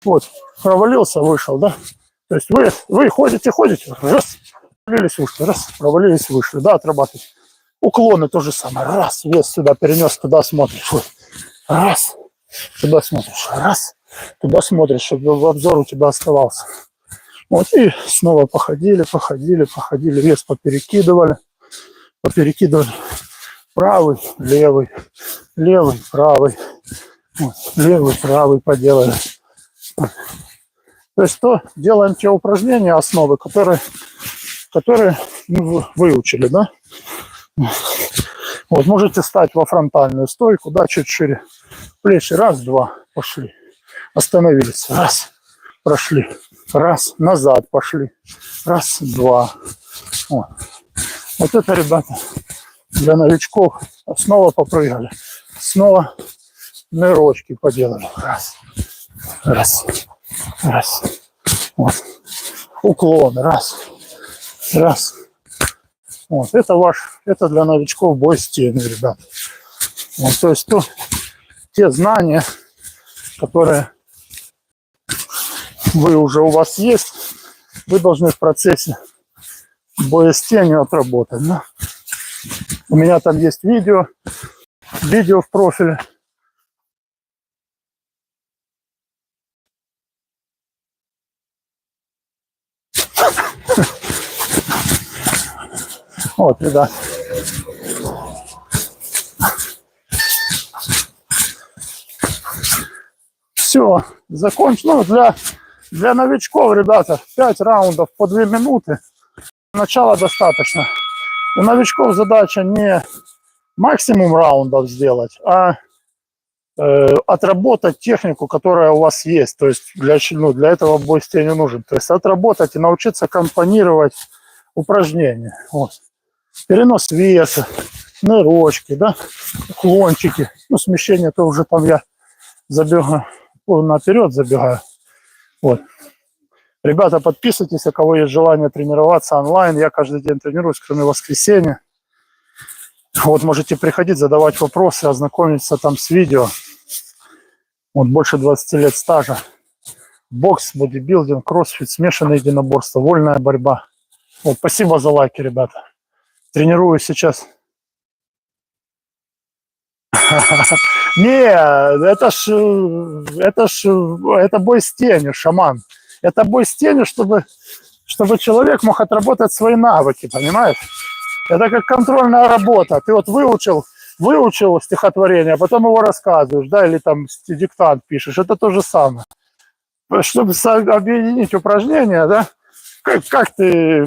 Вот, провалился, вышел, да. То есть вы ходите, раз, провалились, вышли, раз, провалились, вышли, да, отрабатывать. Уклоны то же самое. Раз, вес сюда перенес, туда смотришь. Вот. Раз, туда смотришь. Раз, туда смотришь, чтобы обзор у тебя оставался. Вот и снова походили, походили, походили. Вес поперекидывали. Поперекидывали. Правый, левый, левый, правый. Вот. Левый, правый поделали. Вот. То есть то делаем те упражнения, основы, которые выучили, да? Вот, можете встать во фронтальную стойку, да, чуть шире плечи. Раз, два, пошли. Остановились. Раз, прошли. Раз, назад пошли. Раз, два. Вот, вот это, ребята, для новичков. Снова попрыгали. Снова нырочки поделали. Раз, раз, раз. Вот. Уклон. Раз, раз. Вот, это для новичков бой с тенью, ребят. Вот, то есть те знания, которые у вас есть, вы должны в процессе боя с тенью отработать. Да? У меня там есть видео в профиле. Вот, ребят. Все, закончено. Ну, для новичков, ребята, 5 раундов по 2 минуты. Начала достаточно. У новичков задача не максимум раундов сделать, а отработать технику, которая у вас есть. То есть для этого бой с тенью нужен. То есть отработать и научиться компонировать упражнения. Вот. Перенос веса, нырочки, да, уклончики. Ну, смещение то уже там я забегаю, наперед забегаю. Вот. Ребята, подписывайтесь, у кого есть желание тренироваться онлайн. Я каждый день тренируюсь, кроме воскресенья. Вот, можете приходить, задавать вопросы, ознакомиться там с видео. Вот, больше 20 лет стажа. Бокс, бодибилдинг, кроссфит, смешанное единоборство, вольная борьба. Вот, спасибо за лайки, ребята. Тренируюсь сейчас. Не, это бой с тенью, шаман. Это бой с тенью, чтобы человек мог отработать свои навыки, понимаешь? Это как контрольная работа. Ты вот выучил стихотворение, а потом его рассказываешь, да, или там диктант пишешь. Это то же самое. Чтобы объединить упражнения, да, как ты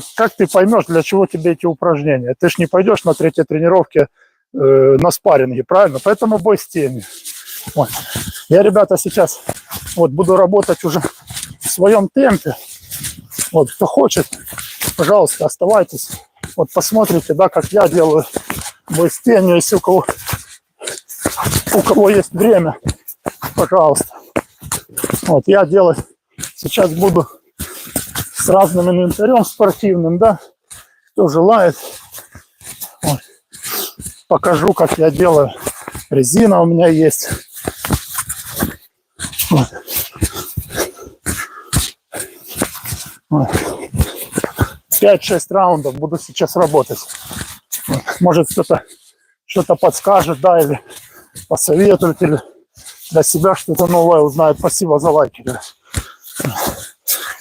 поймешь, для чего тебе эти упражнения? Ты ж не пойдешь на третьей тренировке на спарринге, правильно? Поэтому бой с тенью. Вот. Я, ребята, сейчас вот буду работать уже в своем темпе. Вот, кто хочет, пожалуйста, оставайтесь. Вот посмотрите, да, как я делаю бой с тенью. Если у кого есть время, пожалуйста. Вот, я делать сейчас буду с разным инвентарем спортивным, да, кто желает. Вот. Покажу, как я делаю. Резина у меня есть. Вот. Вот. 5-6 раундов буду сейчас работать. Вот. Может, кто-то что-то подскажет, да, или посоветует, или для себя что-то новое узнает. Спасибо за лайки.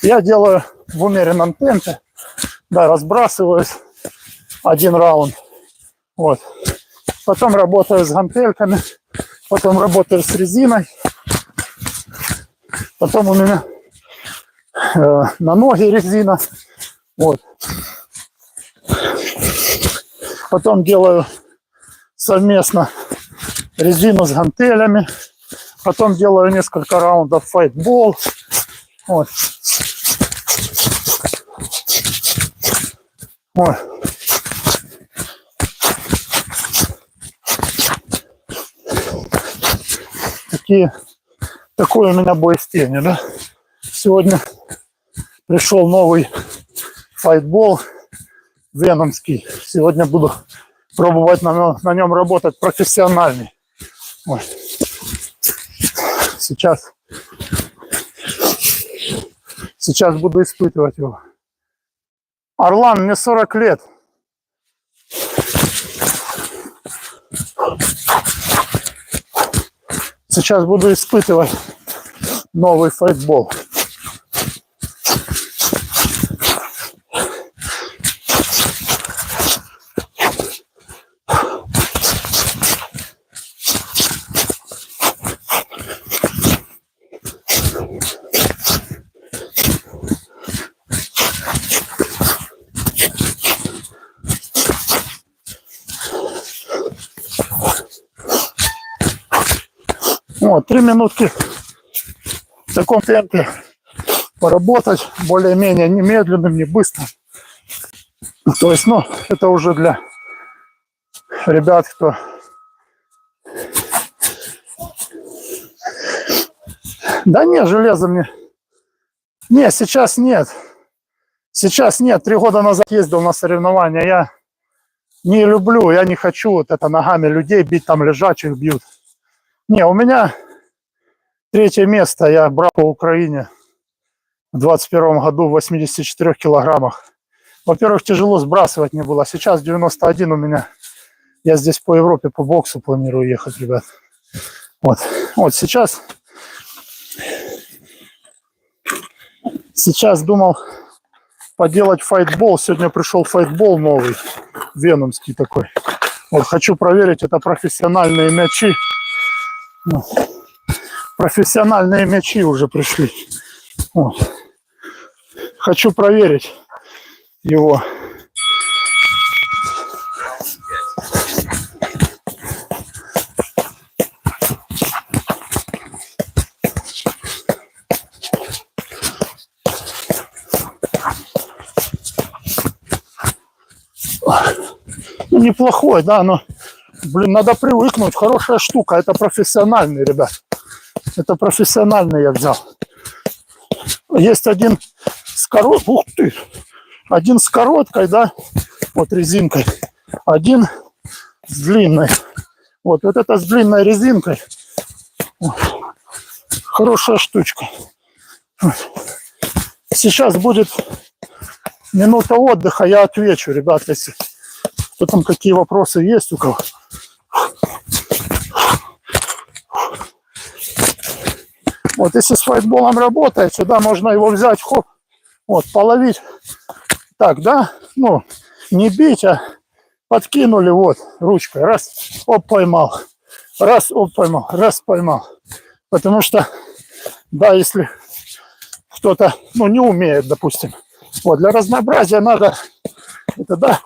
Я делаю в умеренном темпе, да, разбрасываюсь один раунд. Вот. Потом работаю с гантельками, потом работаю с резиной. Потом у меня на ноги резина. Вот. Потом делаю совместно резину с гантелями. Потом делаю несколько раундов файтбол. Вот. Вот. Такой у меня бой с тенью, да? Сегодня пришел новый файтбол веномский. Сегодня буду пробовать на нем работать профессиональный. Вот. Сейчас буду испытывать его. Орлан, мне 40 лет. Сейчас буду испытывать новый файтбол. Вот, 3 минутки в таком темпе поработать, более-менее не медленным, не быстро. То есть, ну, это уже для ребят, кто да не, железо мне. Не, сейчас нет. Сейчас нет. 3 года назад ездил на соревнования. Я не люблю, я не хочу вот это ногами людей бить, там лежачих бьют. Не, у меня 3-е место. Я брал по Украине в 21 году в 84 килограммах. Во-первых, тяжело сбрасывать не было. Сейчас 91 у меня. Я здесь по Европе по боксу планирую ехать, ребят. Вот, вот сейчас думал поделать файтбол. Сегодня пришел файтбол новый, венумский такой. Вот хочу проверить, это профессиональные мячи. Профессиональные мячи уже пришли. Вот. Хочу проверить его. Ну, неплохой, да, но, блин, надо привыкнуть. Хорошая штука. Это профессиональный, ребят. Это профессиональный я взял. Есть один с короткой, ух ты, один с короткой, да, вот резинкой, один с длинной. Вот это с длинной резинкой. Хорошая штучка. Сейчас будет минута отдыха, я отвечу, ребят, если кто там какие вопросы есть у кого. Вот если с файтболом работает, сюда можно его взять, хоп, вот, половить. Так, да, ну, не бить, а подкинули, вот, ручкой, раз, оп, поймал, раз, оп, поймал, раз, поймал. Потому что, да, если кто-то, ну, не умеет, допустим, вот, для разнообразия надо, это, да,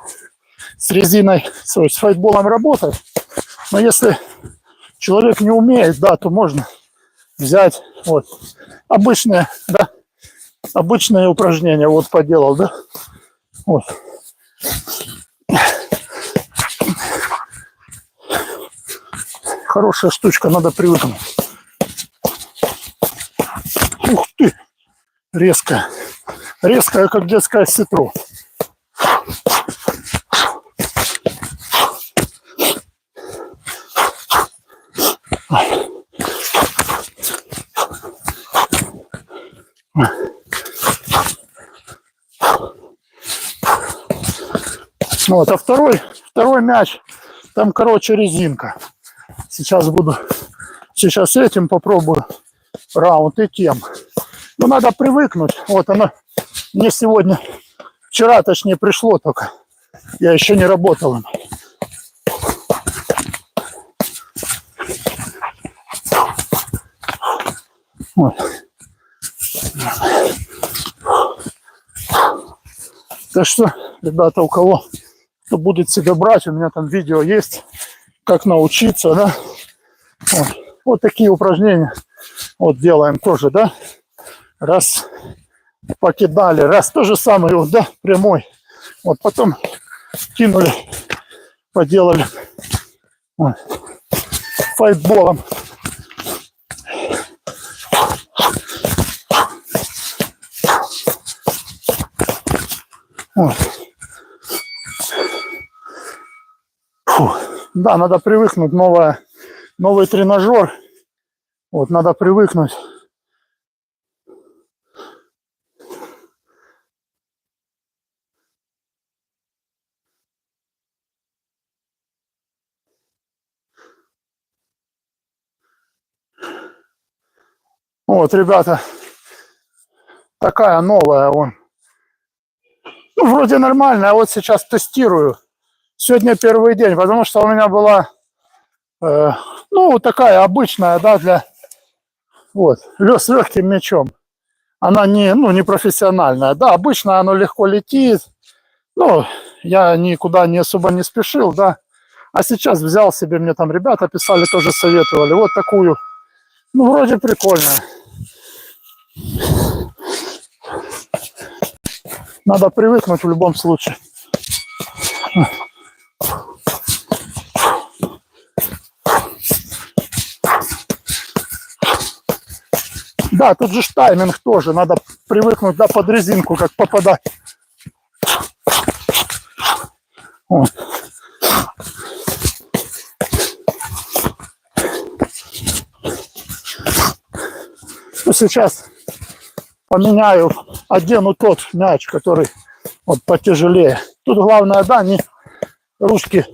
с резиной, с файтболом работать, но если человек не умеет, да, то можно взять, вот, обычные, да, обычные упражнения, вот, поделал, да, вот. Хорошая штучка, надо привыкнуть. Ух ты, резкая, резкая, как детское ситро. Вот, а второй мяч, там, короче, резинка. Сейчас этим попробую раунд и тем. Ну, надо привыкнуть. Вот оно мне сегодня, вчера, точнее, пришло только. Я еще не работал им. Вот. Так что, ребята, у кого кто будет себе брать, у меня там видео есть, как научиться, да. Вот такие упражнения вот делаем тоже, да. Раз покидали, раз то же самое, вот, да, прямой. Вот потом кинули, поделали вот, файтболом. Вот. Фу. Да, надо привыкнуть, новый тренажер. Вот, надо привыкнуть. Вот, ребята, такая новая он. Ну, вроде нормальная, а вот сейчас тестирую. Сегодня первый день, потому что у меня была, ну, такая обычная, да, с легким мячом. Она не профессиональная. Да, обычно оно легко летит. Ну, я никуда особо не спешил, да. А сейчас взял себе, мне там ребята писали, тоже советовали. Вот такую, ну, вроде прикольная. Надо привыкнуть в любом случае. Да, тут же тайминг тоже. Надо привыкнуть, да, под резинку, как попадать. Вот. сейчас поменяю, одену тот мяч, который вот потяжелее. Тут главное, да, не ручки,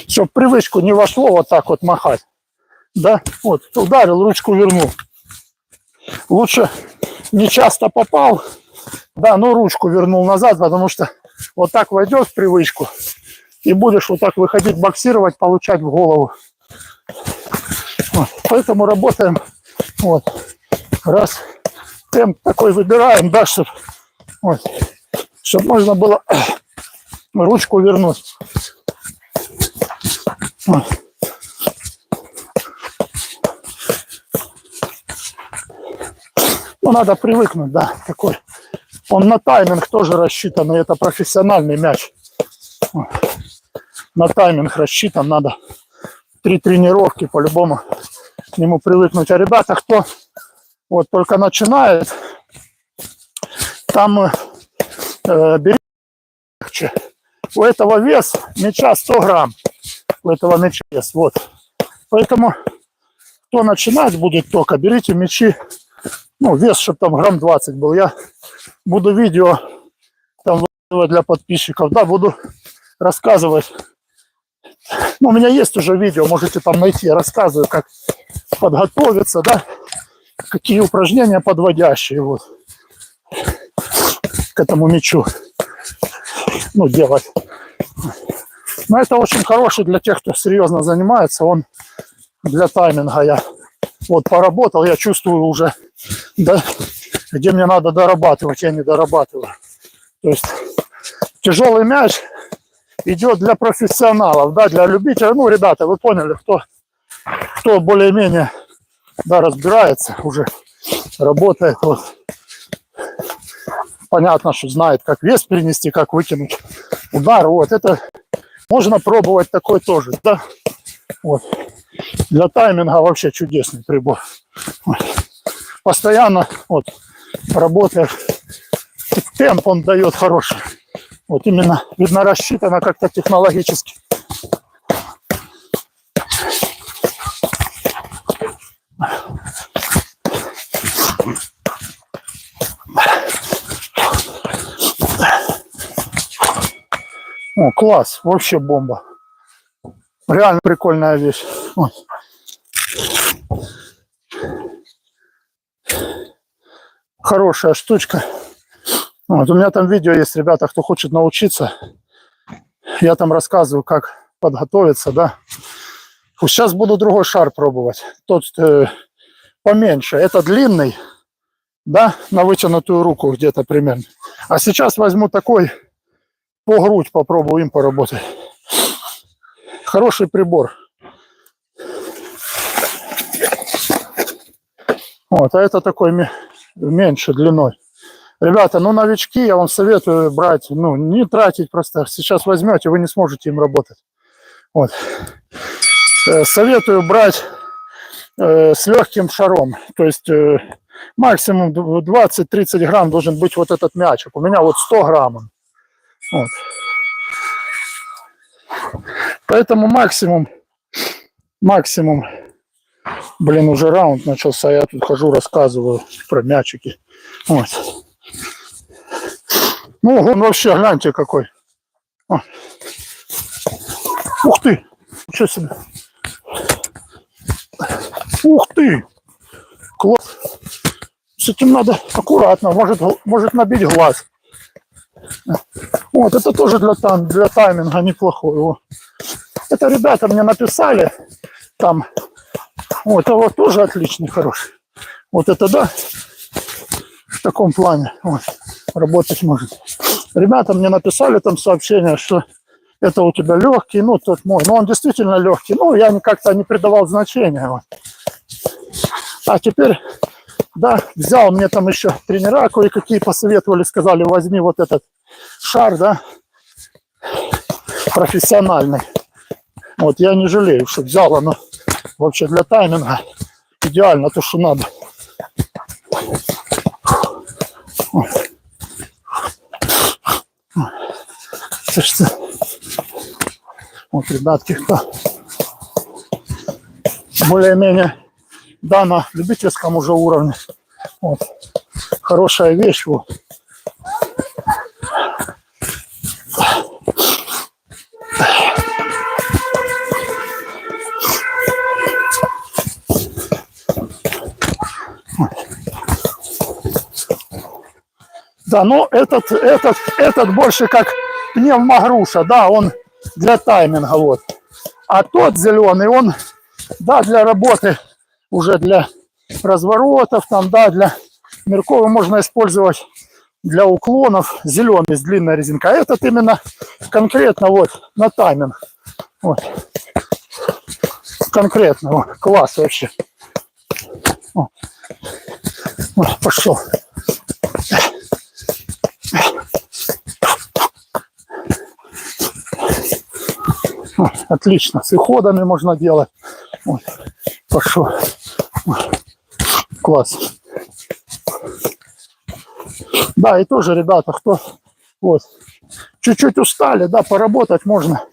чтобы в привычку не вошло вот так вот махать. Да, вот, ударил, ручку вернул. Лучше не часто попал, да, но ручку вернул назад, потому что вот так войдешь в привычку и будешь вот так выходить, боксировать, получать в голову. Вот. Поэтому работаем, вот, раз темп такой выбираем, да, чтобы вот, можно было ручку вернуть. Вот. Ну, надо привыкнуть, да, такой. Он на тайминг тоже рассчитан, и это профессиональный мяч. Вот. На тайминг рассчитан, надо 3 тренировки по-любому к нему привыкнуть. А ребята, кто вот только начинает, там берите легче. У этого вес мяча 100 грамм. У этого мяча вес, вот. Поэтому, кто начинать будет только, берите мячи, ну, вес, чтобы там грамм 20 был. Я буду видео там для подписчиков, да, буду рассказывать. Ну, у меня есть уже видео, можете там найти. Я рассказываю, как подготовиться, да, какие упражнения подводящие вот к этому мячу, ну, делать. Но это очень хороший для тех, кто серьезно занимается. Он для тайминга я вот поработал, я чувствую уже, да, где мне надо дорабатывать, я не дорабатываю. То есть тяжелый мяч идет для профессионалов, да, для любителей. Ну, ребята, вы поняли, кто более-менее, да, разбирается, уже работает. Вот. Понятно, что знает, как вес перенести, как выкинуть удар. Вот это можно пробовать такой тоже, да. Вот. Для тайминга вообще чудесный прибор. Вот. Постоянно вот работает. Темп он дает хороший. Вот именно, видно, рассчитано как-то технологически. О, класс, вообще бомба. Реально прикольная вещь. Вот. Хорошая штучка. Вот, у меня там видео есть, ребята, кто хочет научиться. Я там рассказываю, как подготовиться, да. Сейчас буду другой шар пробовать. Тот поменьше. Это длинный, да, на вытянутую руку где-то примерно. А сейчас возьму такой, по грудь попробую им поработать. Хороший прибор. Вот, а это такой меньше длиной. Ребята, ну, новички, я вам советую брать, ну, не тратить просто. Сейчас возьмете, вы не сможете им работать. Вот. Советую брать с легким шаром. То есть максимум 20-30 грамм должен быть вот этот мячик. У меня вот 100 грамм. Вот. Поэтому максимум, блин, уже раунд начался, я тут хожу, рассказываю про мячики. Вот. Ну, он вообще, гляньте какой. О. Ух ты! Ничего себе! Ух ты! Класс! С этим надо аккуратно, может набить глаз. Вот, это тоже для тайминга неплохой. Это ребята мне написали там. Вот, а вот тоже отличный, хороший. Вот это да, в таком плане вот, работать может. Ребята мне написали там сообщение, что это у тебя легкий, ну тот мой. Но он действительно легкий. Ну, я как-то не придавал значения. Вот. А теперь, да, взял, мне там еще тренера кое-какие посоветовали, сказали, возьми вот этот шар, да, профессиональный. Вот, я не жалею, что взял, оно вообще для тайминга идеально, то, что надо. Вот, ребятки, кто более-менее да, на любительском уже уровне. Вот. Хорошая вещь. Вот. Да, но этот больше как пневмогруша, да, он для тайминга, вот. А тот зеленый, он, да, для работы, уже для разворотов, там, да, для меркова можно использовать для уклонов, зеленый с длинной резинкой. А этот именно конкретно вот на тайминг. Вот. Конкретно, вот, класс вообще. Вот. Вот, пошел. Вот, отлично, с ходами можно делать. Вот. Пошел. Вот. Класс. Да, и тоже, ребята, кто вот чуть-чуть устали, да, поработать можно.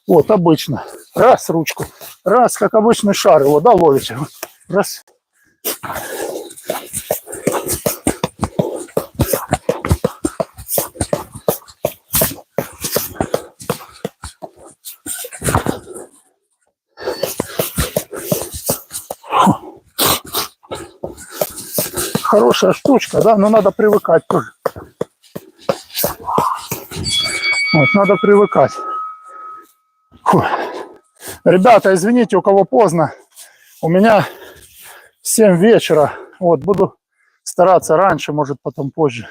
Вот, обычно. Раз ручку, раз, как обычный шар его, да, ловите. Раз. Хорошая штучка, да, но надо привыкать тоже. Вот, надо привыкать. Фу. Ребята, извините, у кого поздно. У меня 7 вечера. Вот, буду стараться раньше, может, потом позже.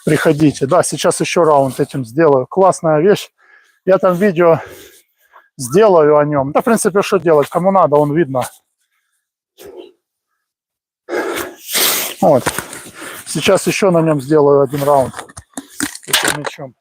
Приходите. Да, сейчас еще раунд этим сделаю. Классная вещь. Я там видео сделаю о нем. Да, в принципе, что делать? Кому надо, он видно. Вот. Сейчас еще на нем сделаю один раунд. Этим мячом.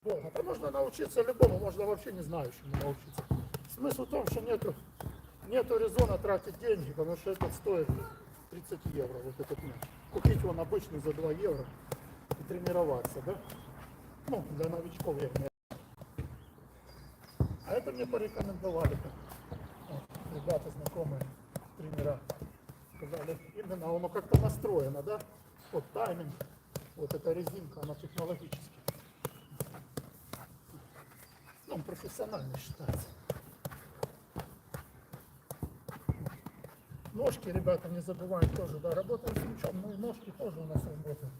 Это можно научиться любому, можно вообще не знающему научиться. Смысл в том, что нету резона тратить деньги, потому что этот стоит 30 евро, вот этот мяч. Купить его обычный за 2 евро и тренироваться, да? Ну, для новичков я имею. А это мне порекомендовали. Вот, ребята, знакомые, тренера. Сказали, именно оно как-то настроено, да? Вот тайминг, вот эта резинка, она технологически. Он профессионально считается. Ножки, ребята, не забываем тоже, да, работаем с мячом, но и ножки тоже у нас работают.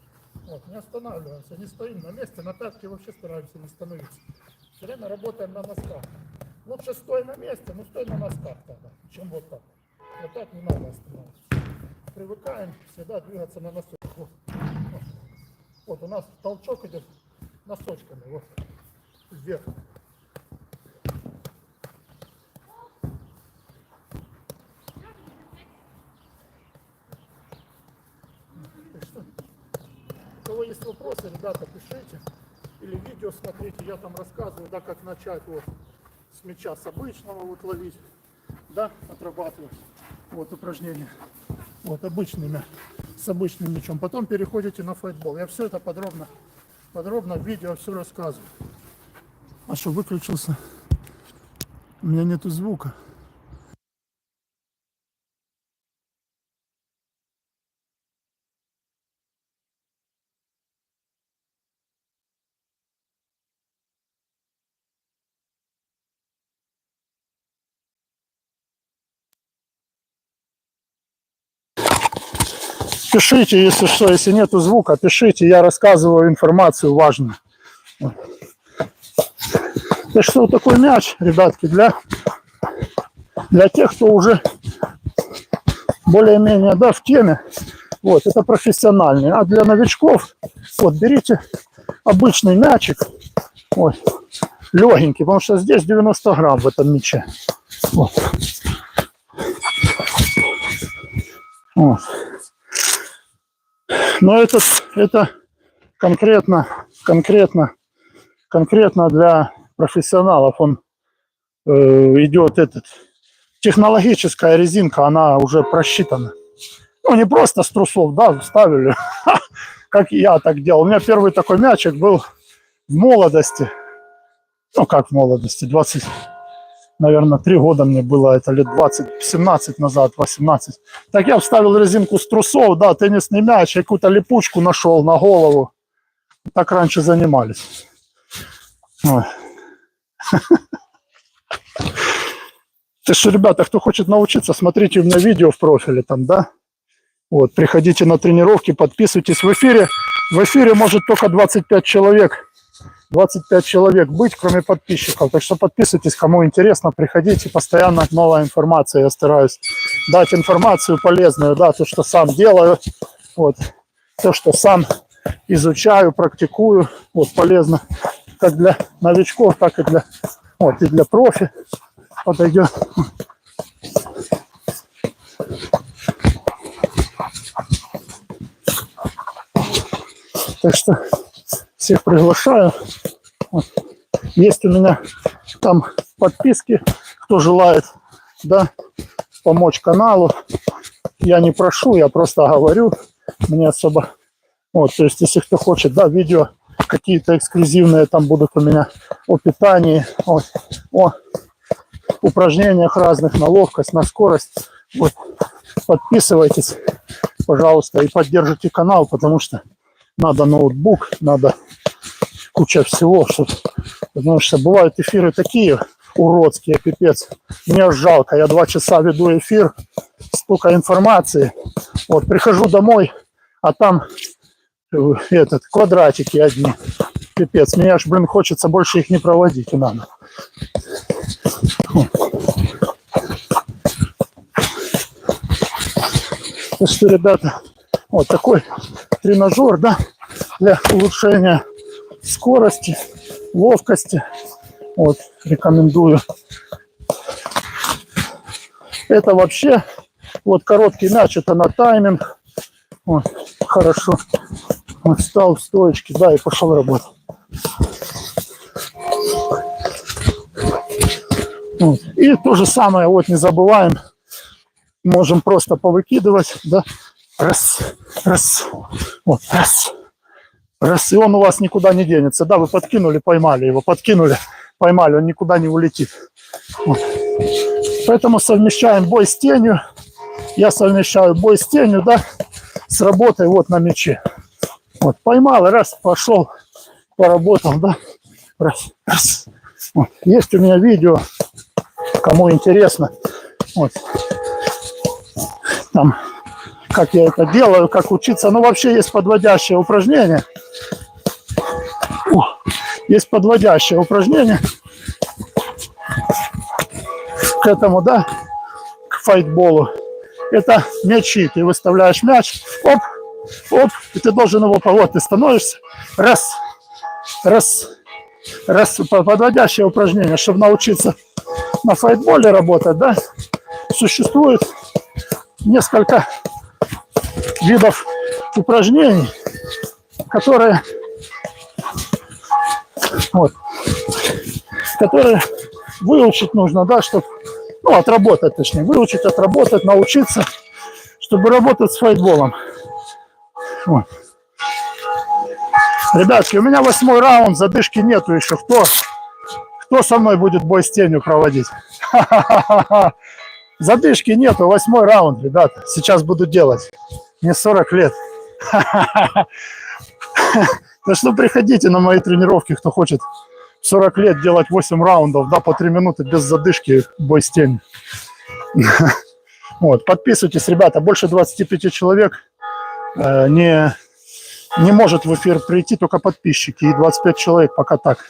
Вот, не останавливаемся, не стоим на месте, на пятке вообще стараемся не становиться. Все время работаем на носках. Лучше стой на месте, но стой на носках тогда, чем вот так. Вот так не надо останавливаться. Привыкаем всегда двигаться на носочках. Вот. Вот у нас толчок идет носочками, вот, вверх. У кого есть вопросы, ребята, пишите. Или видео смотрите, я там рассказываю, да, как начать вот с мяча с обычного вот ловить, да, отрабатывать. Вот упражнение. Вот обычными, с обычным мячом. Потом переходите на файтбол. Я все это подробно в видео все рассказываю. А что, выключился? У меня нету звука. Пишите, если что, если нету звука, пишите, я рассказываю информацию важную. Это что такой мяч, ребятки, для тех, кто уже более-менее, да, в теме. Вот, это профессиональный. А для новичков, вот, берите обычный мячик, вот, легенький, потому что здесь 90 грамм в этом мяче. Вот. Вот. Но это конкретно для профессионалов. Он идет технологическая резинка, она уже просчитана. Ну, не просто с трусов, да, вставили, как я так делал. У меня первый такой мячик был в молодости. Ну, как в молодости, 20, наверное, 3 года мне было, это лет 20, 17 назад, 18. Так я вставил резинку с трусов, да, теннисный мяч, какую-то липучку нашел на голову. Так раньше занимались. Ой. Ты что, ребята, кто хочет научиться, смотрите у меня видео в профиле там, да? Вот, приходите на тренировки, подписывайтесь. В эфире может только 25 человек. 25 человек быть, кроме подписчиков. Так что подписывайтесь, кому интересно, приходите, постоянно новая информация. Я стараюсь дать информацию полезную, да, то, что сам делаю, вот, то, что сам изучаю, практикую, вот, полезно как для новичков, так и для профи подойдет. Так что всех приглашаю. Вот. Есть у меня там подписки, кто желает, да, помочь каналу. Я не прошу, я просто говорю. Мне особо... Вот, то есть, если кто хочет, да, видео какие-то эксклюзивные там будут у меня о питании, о упражнениях разных, на ловкость, на скорость. Вот. Подписывайтесь, пожалуйста, и поддержите канал, потому что надо ноутбук, надо куча всего, потому что бывают эфиры такие уродские, пипец. Мне жалко, я 2 часа веду эфир, столько информации. Вот, прихожу домой, а там квадратики одни. Пипец, мне аж, хочется больше их не проводить, и надо. Так что, ребята, вот такой тренажер, да, для улучшения скорости, ловкости. Вот, рекомендую. Это вообще, вот короткий мяч, это на тайминг. Вот, хорошо. Вот, встал в стоечке, да, и пошел работать. Вот. И то же самое, вот, не забываем, можем просто повыкидывать, да, раз, вот, раз, и он у вас никуда не денется, да, вы подкинули, поймали его, подкинули, поймали, он никуда не улетит. Вот. Поэтому совмещаем бой с тенью, я совмещаю бой с тенью, да, с работой вот на мяче. Вот, поймал, раз, пошел, поработал, да, раз. Вот. Есть у меня видео, кому интересно, вот, там, как я это делаю, как учиться. Ну, вообще есть подводящее упражнение. Есть подводящее упражнение к этому, да, к файтболу. Это мячи. Ты выставляешь мяч, оп, и ты должен его, вот, ты становишься, раз, подводящее упражнение, чтобы научиться на файтболе работать, да, существует несколько видов упражнений, которые выучить нужно, да, чтобы, ну, отработать, точнее, выучить, отработать, научиться, чтобы работать с файтболом. Вот. Ребятки, у меня 8-й раунд, задышки нету еще. Кто со мной будет бой с тенью проводить? Задышки нету, 8-й раунд, ребята. Сейчас буду делать. Мне 40 лет. Так что приходите на мои тренировки, кто хочет 40 лет делать 8 раундов, да, по 3 минуты без задышки, бой с тенью. Вот, подписывайтесь, ребята, больше 25 человек. не может в эфир прийти только подписчики. И 25 человек пока так.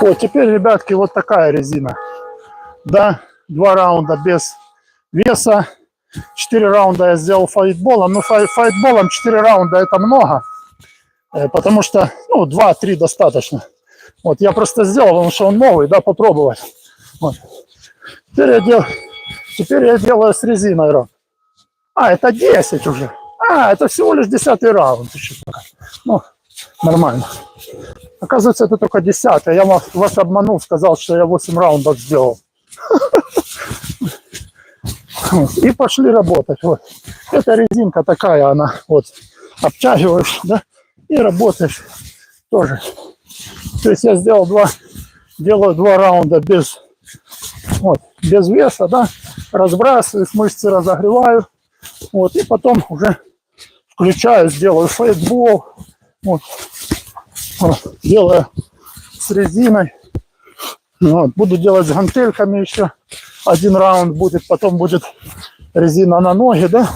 Вот, теперь, ребятки, вот такая резина. Да, 2 раунда без веса. 4 раунда я сделал файтболом. Ну, файтболом 4 раунда это много. Потому что, ну, 2-3 достаточно. Вот, я просто сделал, потому что он новый, да, попробовать. Вот. Теперь я делаю с резиной раунд. А, это 10 уже. А, это всего лишь 10-й раунд. Ну, нормально. Оказывается, это только 10-й. Я вас обманул, сказал, что я 8 раундов сделал. И пошли работать. Вот. Эта резинка такая, она вот обтягиваешь, да, и работаешь тоже. То есть я делаю 2 раунда без веса, да, разбрасываю, мышцы разогреваю, вот, и потом уже включаю, сделаю файтбол, вот, делаю с резиной, вот, буду делать с гантельками еще 1 раунд будет, потом будет резина на ноги, да,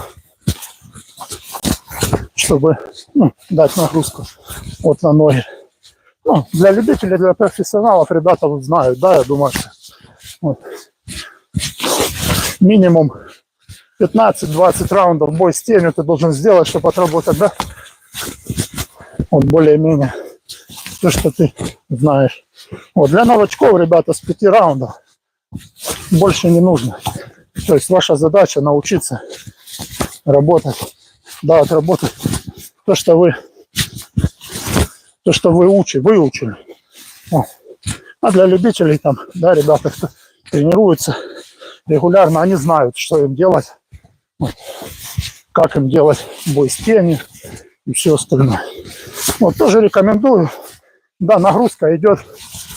чтобы, ну, дать нагрузку вот на ноги. Ну, для любителей, для профессионалов, ребята вот знают, да, я думаю, что вот, минимум 15-20 раундов бой с тенью ты должен сделать, чтобы отработать, да, вот более-менее то, что ты знаешь. Вот, для новачков, ребята, с 5 раундов больше не нужно. То есть ваша задача научиться работать, да, отработать то, что вы выучили. Вот. А для любителей там, да, ребята, кто тренируются регулярно, они знают, что им делать, вот, как им делать бой с тенью и все остальное. Вот, тоже рекомендую. Да, нагрузка идет,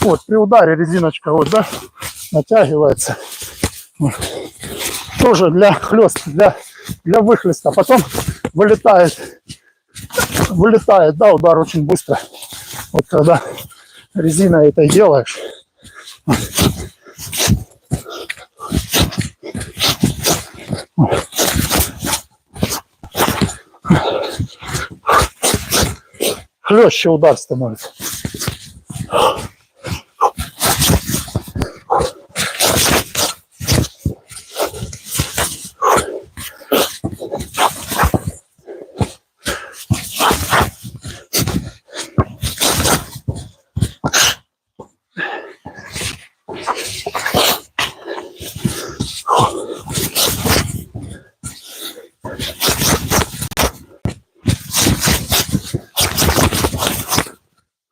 вот, при ударе резиночка, вот, да, натягивается. Вот. Тоже для хлеста, для выхлеста. Потом вылетает, да, удар очень быстро. Вот когда резина это делаешь. Хлеще удар становится.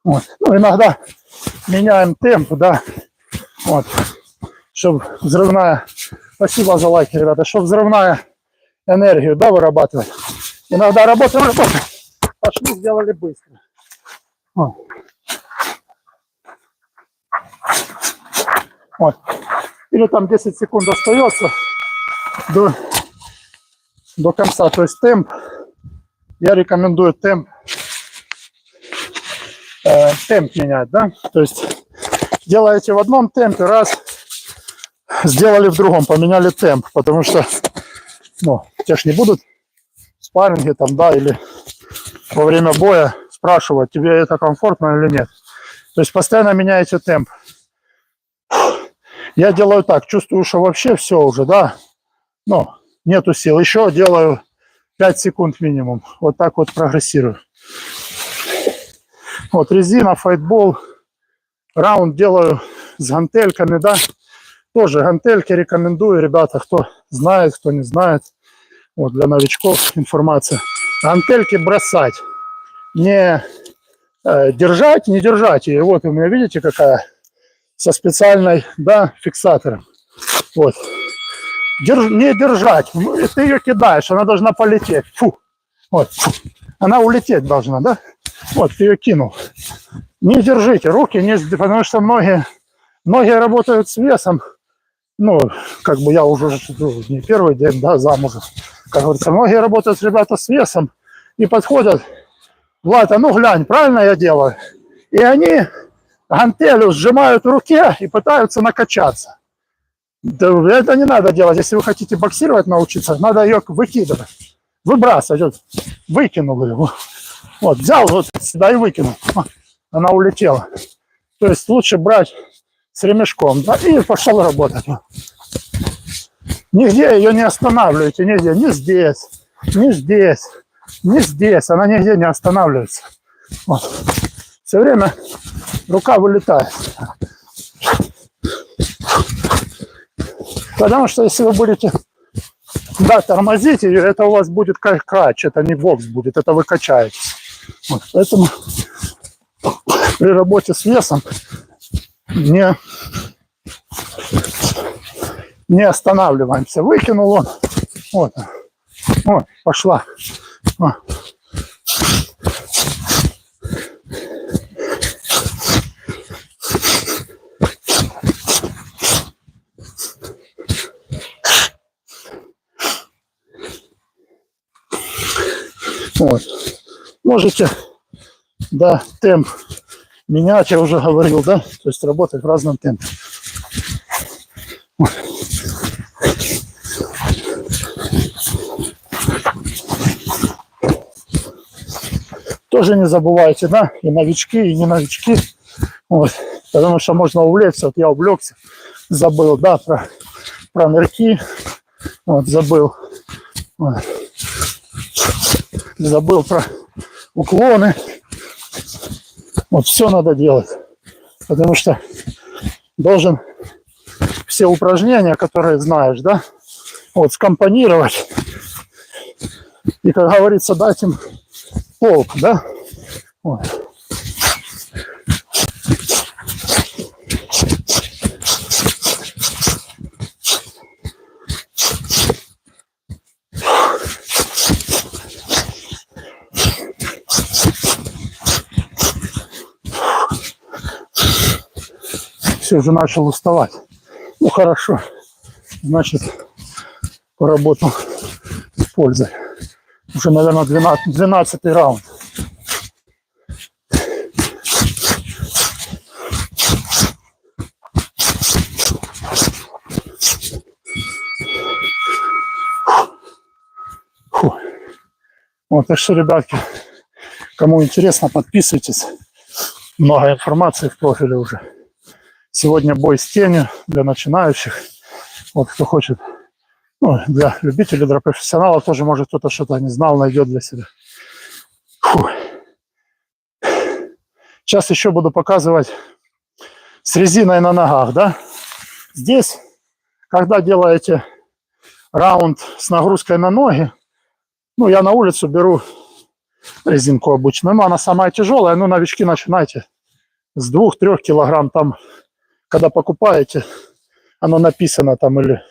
Вот. Ну, иногда меняем темп, да, вот, чтобы взрывная, спасибо за лайки, ребята, чтобы взрывная энергию, да, вырабатывать. Иногда работаем, пошли, сделали быстро. Вот. Вот. Или там 10 секунд остается до конца, то есть темп, я рекомендую темп менять, да, то есть делаете в одном темпе, раз, сделали в другом, поменяли темп, потому что, ну, те ж не будут в спарринге там, да, или во время боя спрашивать, тебе это комфортно или нет. То есть постоянно меняете темп. Я делаю так, чувствую, что вообще все уже, да, ну, нету сил, еще делаю 5 секунд минимум, вот так вот прогрессирую. Вот резина, файтбол, раунд делаю с гантельками, да, тоже гантельки рекомендую, ребята, кто знает, кто не знает, вот для новичков информация. Гантельки бросать, не держать, не держать ее, вот у меня, видите, какая, со специальной, да, фиксатором, вот, не держать, ты ее кидаешь, она должна полететь, фу, вот, она улететь должна, да. Вот, ты ее кинул. Не держите руки, потому что многие работают с весом. Ну, как бы я уже не первый день, да, замужем. Как говорится, многие работают, ребята, с весом и подходят. Влад, а ну глянь, правильно я делаю? И они гантелю сжимают в руке и пытаются накачаться. Да, это не надо делать. Если вы хотите боксировать научиться, надо ее выкидывать. Выбрасывать. Вот, выкинул ее. Вот, взял вот сюда и выкинул. Она улетела. То есть лучше брать с ремешком, да, и пошел работать. Нигде ее не останавливайте, нигде. Ни здесь, ни здесь, ни здесь. Она нигде не останавливается. Вот. Все время рука вылетает. Потому что если вы будете, да, тормозить ее, это у вас будет как кач, это не бокс будет, это вы качаетесь. Вот. Поэтому при работе с весом не останавливаемся. Выкинул он. Вот. Вот, пошла. Вот. Вот. Можете, да, темп менять, я уже говорил, да, то есть работать в разном темпе. Вот. Тоже не забывайте, да, и новички, и не новички, вот, потому что можно увлечься, вот я увлекся, забыл, да, про нырки, вот, забыл, вот. Забыл про уклоны. Вот все надо делать. Потому что должен все упражнения, которые знаешь, да, вот скомпонировать. И, как говорится, дать им толк, да. Вот. Все, уже начал уставать. Ну хорошо, значит, поработал с пользой. Уже, наверное, 12-й раунд. Фу. Вот, так что, ребятки, кому интересно, подписывайтесь. Много информации в профиле уже. Сегодня бой с тенью для начинающих. Вот кто хочет, ну, для любителей, для профессионалов тоже, может, кто-то что-то не знал, найдет для себя. Фу. Сейчас еще буду показывать с резиной на ногах, да. Здесь, когда делаете раунд с нагрузкой на ноги, ну, я на улицу беру резинку обычную, но она самая тяжелая, но новички начинайте с 2-3 килограмм, там, когда покупаете, оно написано там или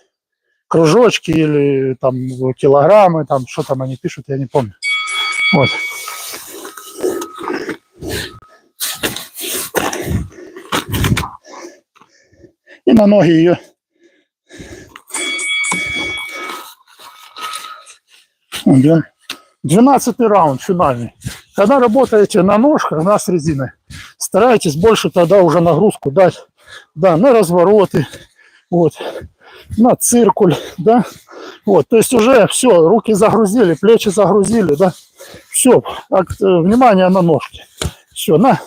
кружочки, или там килограммы, там, что там они пишут, я не помню. Вот. И на ноги ее. Вот, 12-й раунд, финальный. Когда работаете на ножках, да, с резиной, старайтесь больше тогда уже нагрузку дать, да, на развороты, вот, на циркуль, да, вот, то есть уже все, руки загрузили, плечи загрузили, да, все, внимание на ножки, все, на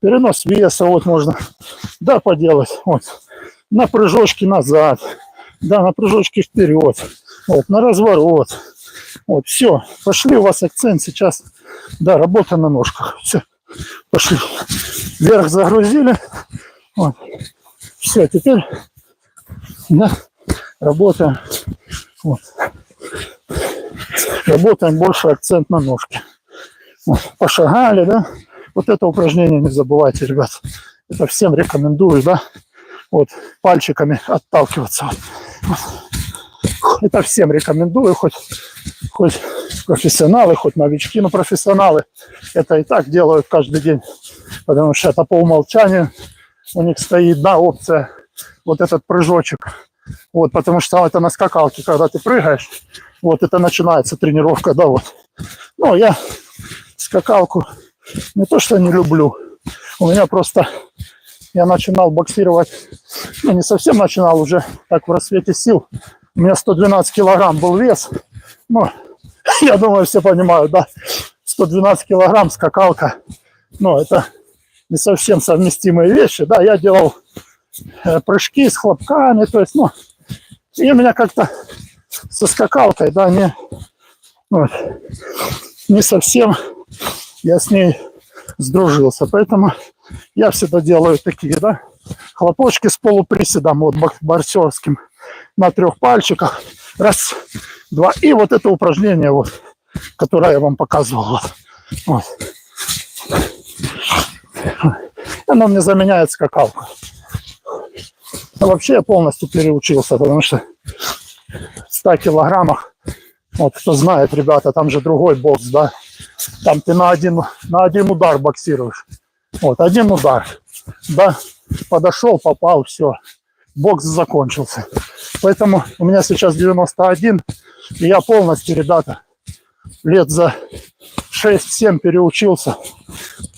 перенос веса, вот можно, да, поделать, вот, на прыжочки назад, да, на прыжочки вперед, вот, на разворот. Вот, все, пошли, у вас акцент сейчас, да, работа на ножках, все, пошли, вверх загрузили, вот, все, теперь, да, работаем, вот, работаем больше акцент на ножки, вот, пошагали, да, вот это упражнение не забывайте, ребят, это всем рекомендую, да, вот, пальчиками отталкиваться, вот. Это всем рекомендую, хоть профессионалы, хоть новички, но профессионалы это и так делают каждый день, потому что это по умолчанию у них стоит, да, опция, вот этот прыжочек, вот, потому что это на скакалке, когда ты прыгаешь, вот это начинается тренировка, да, вот. Ну, я скакалку не то что не люблю, у меня просто я начинал боксировать, ну, не совсем начинал, уже так в расцвете сил. У меня 112 килограмм был вес. Ну, я думаю, все понимают, да. 112 килограмм, скакалка. Ну, это не совсем совместимые вещи. Да, я делал прыжки с хлопками, то есть, ну, и у меня как-то со скакалкой, да, не совсем я с ней сдружился. Поэтому я всегда делаю такие, да, хлопочки с полуприседом, вот борцовским, на 3 пальчиках. Раз, два. И вот это упражнение, вот, которое я вам показывал. Вот. Оно мне заменяет скакалку. А вообще я полностью переучился, потому что в 100 килограммах, вот кто знает, ребята, там же другой бокс, да, там ты на один удар боксируешь. Вот, один удар, да, подошел, попал, все, бокс закончился. Поэтому у меня сейчас 91, и я полностью, ребята, лет за 6-7 переучился.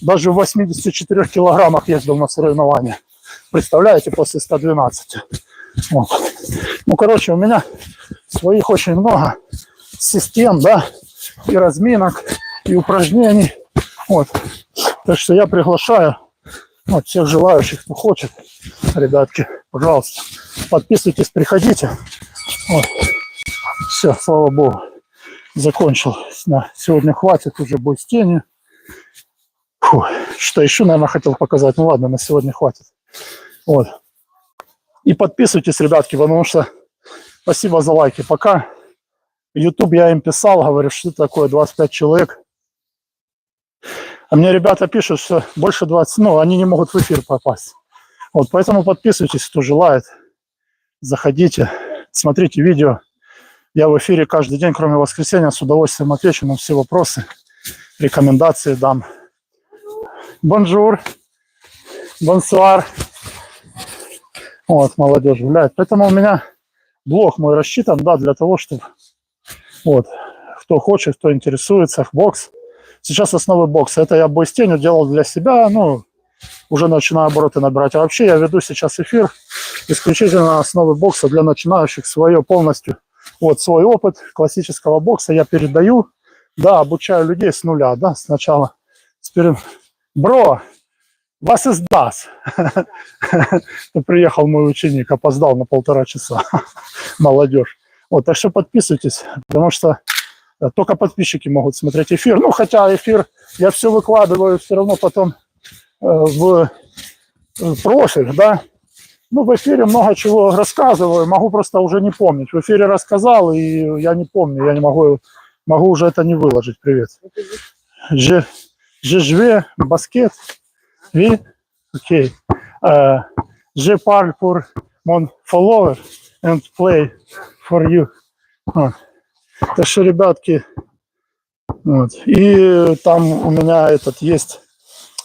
Даже в 84 килограммах ездил на соревнования. Представляете, после 112. Вот. Ну, короче, у меня своих очень много систем, да, и разминок, и упражнений. Вот. Так что я приглашаю, вот, всех желающих, кто хочет, ребятки, пожалуйста, подписывайтесь, приходите. Вот. Все, слава богу, закончил. На сегодня хватит, уже бой с тенью. Фу, что еще, наверное, хотел показать. Ну ладно, на сегодня хватит. Вот. И подписывайтесь, ребятки, потому что спасибо за лайки. Пока YouTube я им писал, говорю, что такое 25 человек. А мне ребята пишут, что больше 20, ну, они не могут в эфир попасть. Вот, поэтому подписывайтесь, кто желает. Заходите, смотрите видео. Я в эфире каждый день, кроме воскресенья, с удовольствием отвечу на все вопросы, рекомендации дам. Бонжур, бонсуар. Вот, молодежь гуляет. Поэтому у меня блог мой рассчитан, да, для того, чтобы, вот, кто хочет, кто интересуется, бокс. Сейчас основы бокса. Это я бой с тенью делал для себя, ну, уже начинаю обороты набирать. А вообще я веду сейчас эфир исключительно на основы бокса для начинающих, свое полностью. Вот свой опыт классического бокса я передаю, да, обучаю людей с нуля, да, сначала. Бро, вас издаст. Приехал мой ученик, опоздал на 1,5 часа. Молодежь. Вот, так что подписывайтесь, потому что только подписчики могут смотреть эфир. Ну, хотя эфир я все выкладываю все равно потом в профиль, да. Ну, в эфире много чего рассказываю, могу просто уже не помнить. В эфире рассказал, и я не помню, я не могу уже это не выложить. Привет. Je jouais basket. Oui? Окей. Je parle pour mon follower and play for you. Вот. Так что, ребятки, вот. И там у меня есть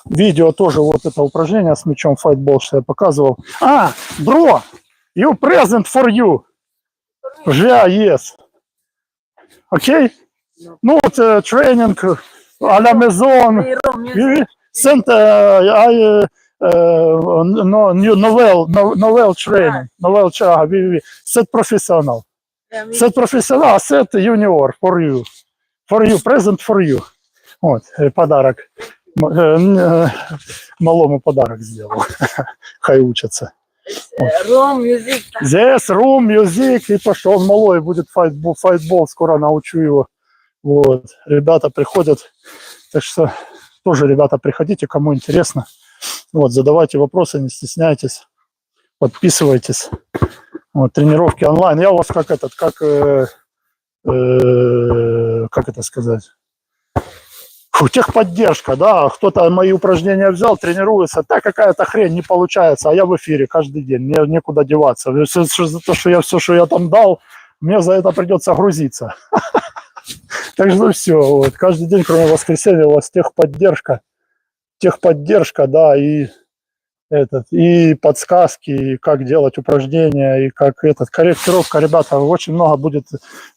видео тоже, вот это упражнение с мячом файтбол, что я показывал. Бро, you present for you. Yeah, yes. Окей? Ну, вот тренинг à la maison. Sent novel training. Novel training. Set professional. Set professional, set junior for you. For you, present for you. Вот, подарок. Малому подарок сделал. Хай учатся. Room music. Здесь room music. И пошел. Малой будет файтбол. Скоро научу его. Вот. Ребята приходят. Так что тоже, ребята, приходите, кому интересно. Вот, задавайте вопросы, не стесняйтесь. Подписывайтесь. Вот, тренировки онлайн. Я у вас как это сказать? Техподдержка, да, кто-то мои упражнения взял, тренируется, так какая-то хрень не получается, а я в эфире каждый день, мне некуда деваться. За то, что все, что я там дал, мне за это придется грузиться. Так что все, вот, каждый день, кроме воскресенья, у вас техподдержка, да, и подсказки, и как делать упражнения, и как корректировка, ребята, очень много будет,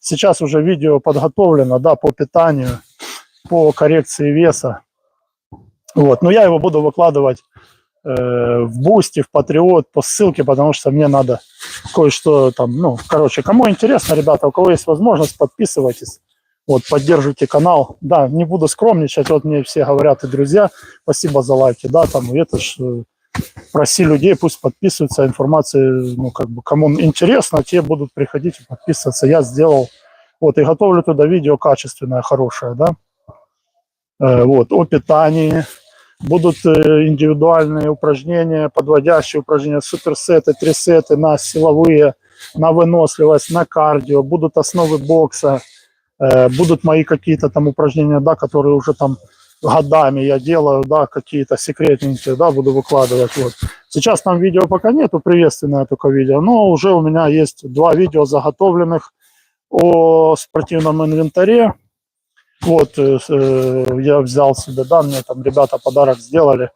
сейчас уже видео подготовлено, да, по питанию, по коррекции веса. Вот. Но я его буду выкладывать в Бусти, в Патриот по ссылке, потому что мне надо кое-что там, ну, короче, кому интересно, ребята, у кого есть возможность, подписывайтесь, вот, поддерживайте канал, да, не буду скромничать, вот мне все говорят, и друзья, спасибо за лайки, да, там, и это ж, проси людей, пусть подписываются, информация, ну, как бы, кому интересно, те будут приходить и подписываться, я сделал, вот, и готовлю туда видео качественное, хорошее, да, вот, о питании. Будут индивидуальные упражнения, подводящие упражнения, суперсеты, трисеты на силовые, на выносливость, на кардио. Будут основы бокса, будут мои какие-то там упражнения, да, которые уже там годами я делаю, да, какие-то секретненькие, да, буду выкладывать. Вот. Сейчас там видео пока нету, приветственное только видео, но уже у меня есть 2 видео заготовленных о спортивном инвентаре. Вот, я взял себе, да, мне там ребята подарок сделали,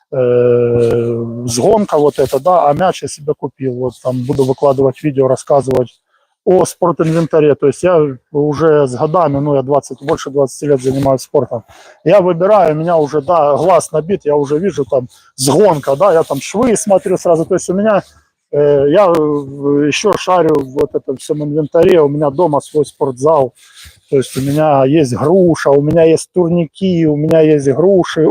сгонка вот это, да, а мяч я себе купил, вот там буду выкладывать видео, рассказывать о спортинвентаре, то есть я уже с годами, ну, я больше 20 лет занимаюсь спортом, я выбираю, у меня уже, да, глаз набит, я уже вижу там сгонка, да, я там швы смотрю сразу, то есть у меня, я еще шарю в вот этом всем инвентаре, у меня дома свой спортзал. То есть у меня есть груша, у меня есть турники, у меня есть груши,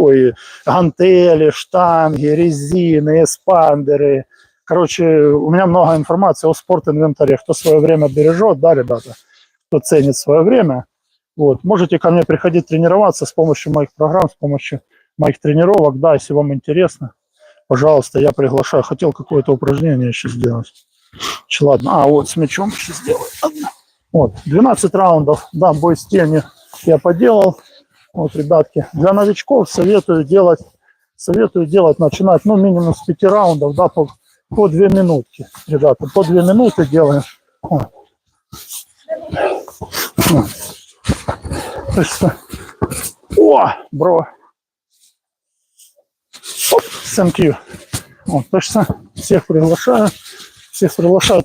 гантели, штанги, резины, эспандеры. Короче, у меня много информации о спортинвентаре. Кто свое время бережет, да, ребята, кто ценит свое время, вот, можете ко мне приходить тренироваться с помощью моих программ, с помощью моих тренировок, да, если вам интересно, пожалуйста, я приглашаю. Хотел какое-то упражнение еще сделать. Ладно, вот с мячом еще сделаю. Вот, 12 раундов, да, бой с тенью я поделал. Вот, ребятки, для новичков советую делать, начинать, ну, минимум с 5 раундов, да, по 2 минутки, ребята, по 2 минуты делаем. Вот. Вот. Так что, бро. Оп, thank you. Вот, так что всех приглашаю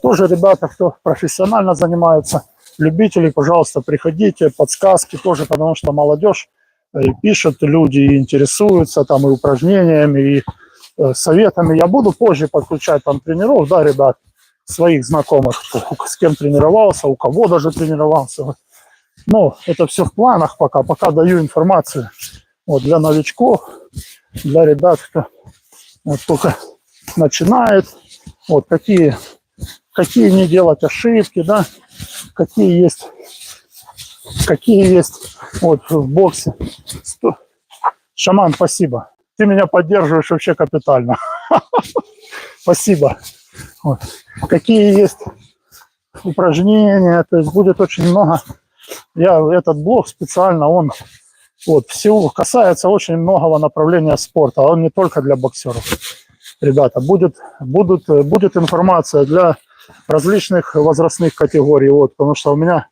тоже, ребята, кто профессионально занимается, любители, пожалуйста, приходите, подсказки тоже, потому что молодежь пишет, люди интересуются там и упражнениями, и советами. Я буду позже подключать там тренеров, да, ребят, своих знакомых, с кем тренировался, у кого даже тренировался. Но это все в планах пока даю информацию вот, для новичков, для ребят, кто вот, только начинает, вот какие не делать ошибки, да, какие есть вот в боксе. Шаман, спасибо. Ты меня поддерживаешь вообще капитально. Спасибо. Вот. Какие есть упражнения, то есть будет очень много. Этот блог специально, он вот, всего касается очень многого направления спорта, он не только для боксеров. Ребята, будет информация для различных возрастных категорий, вот, потому что у меня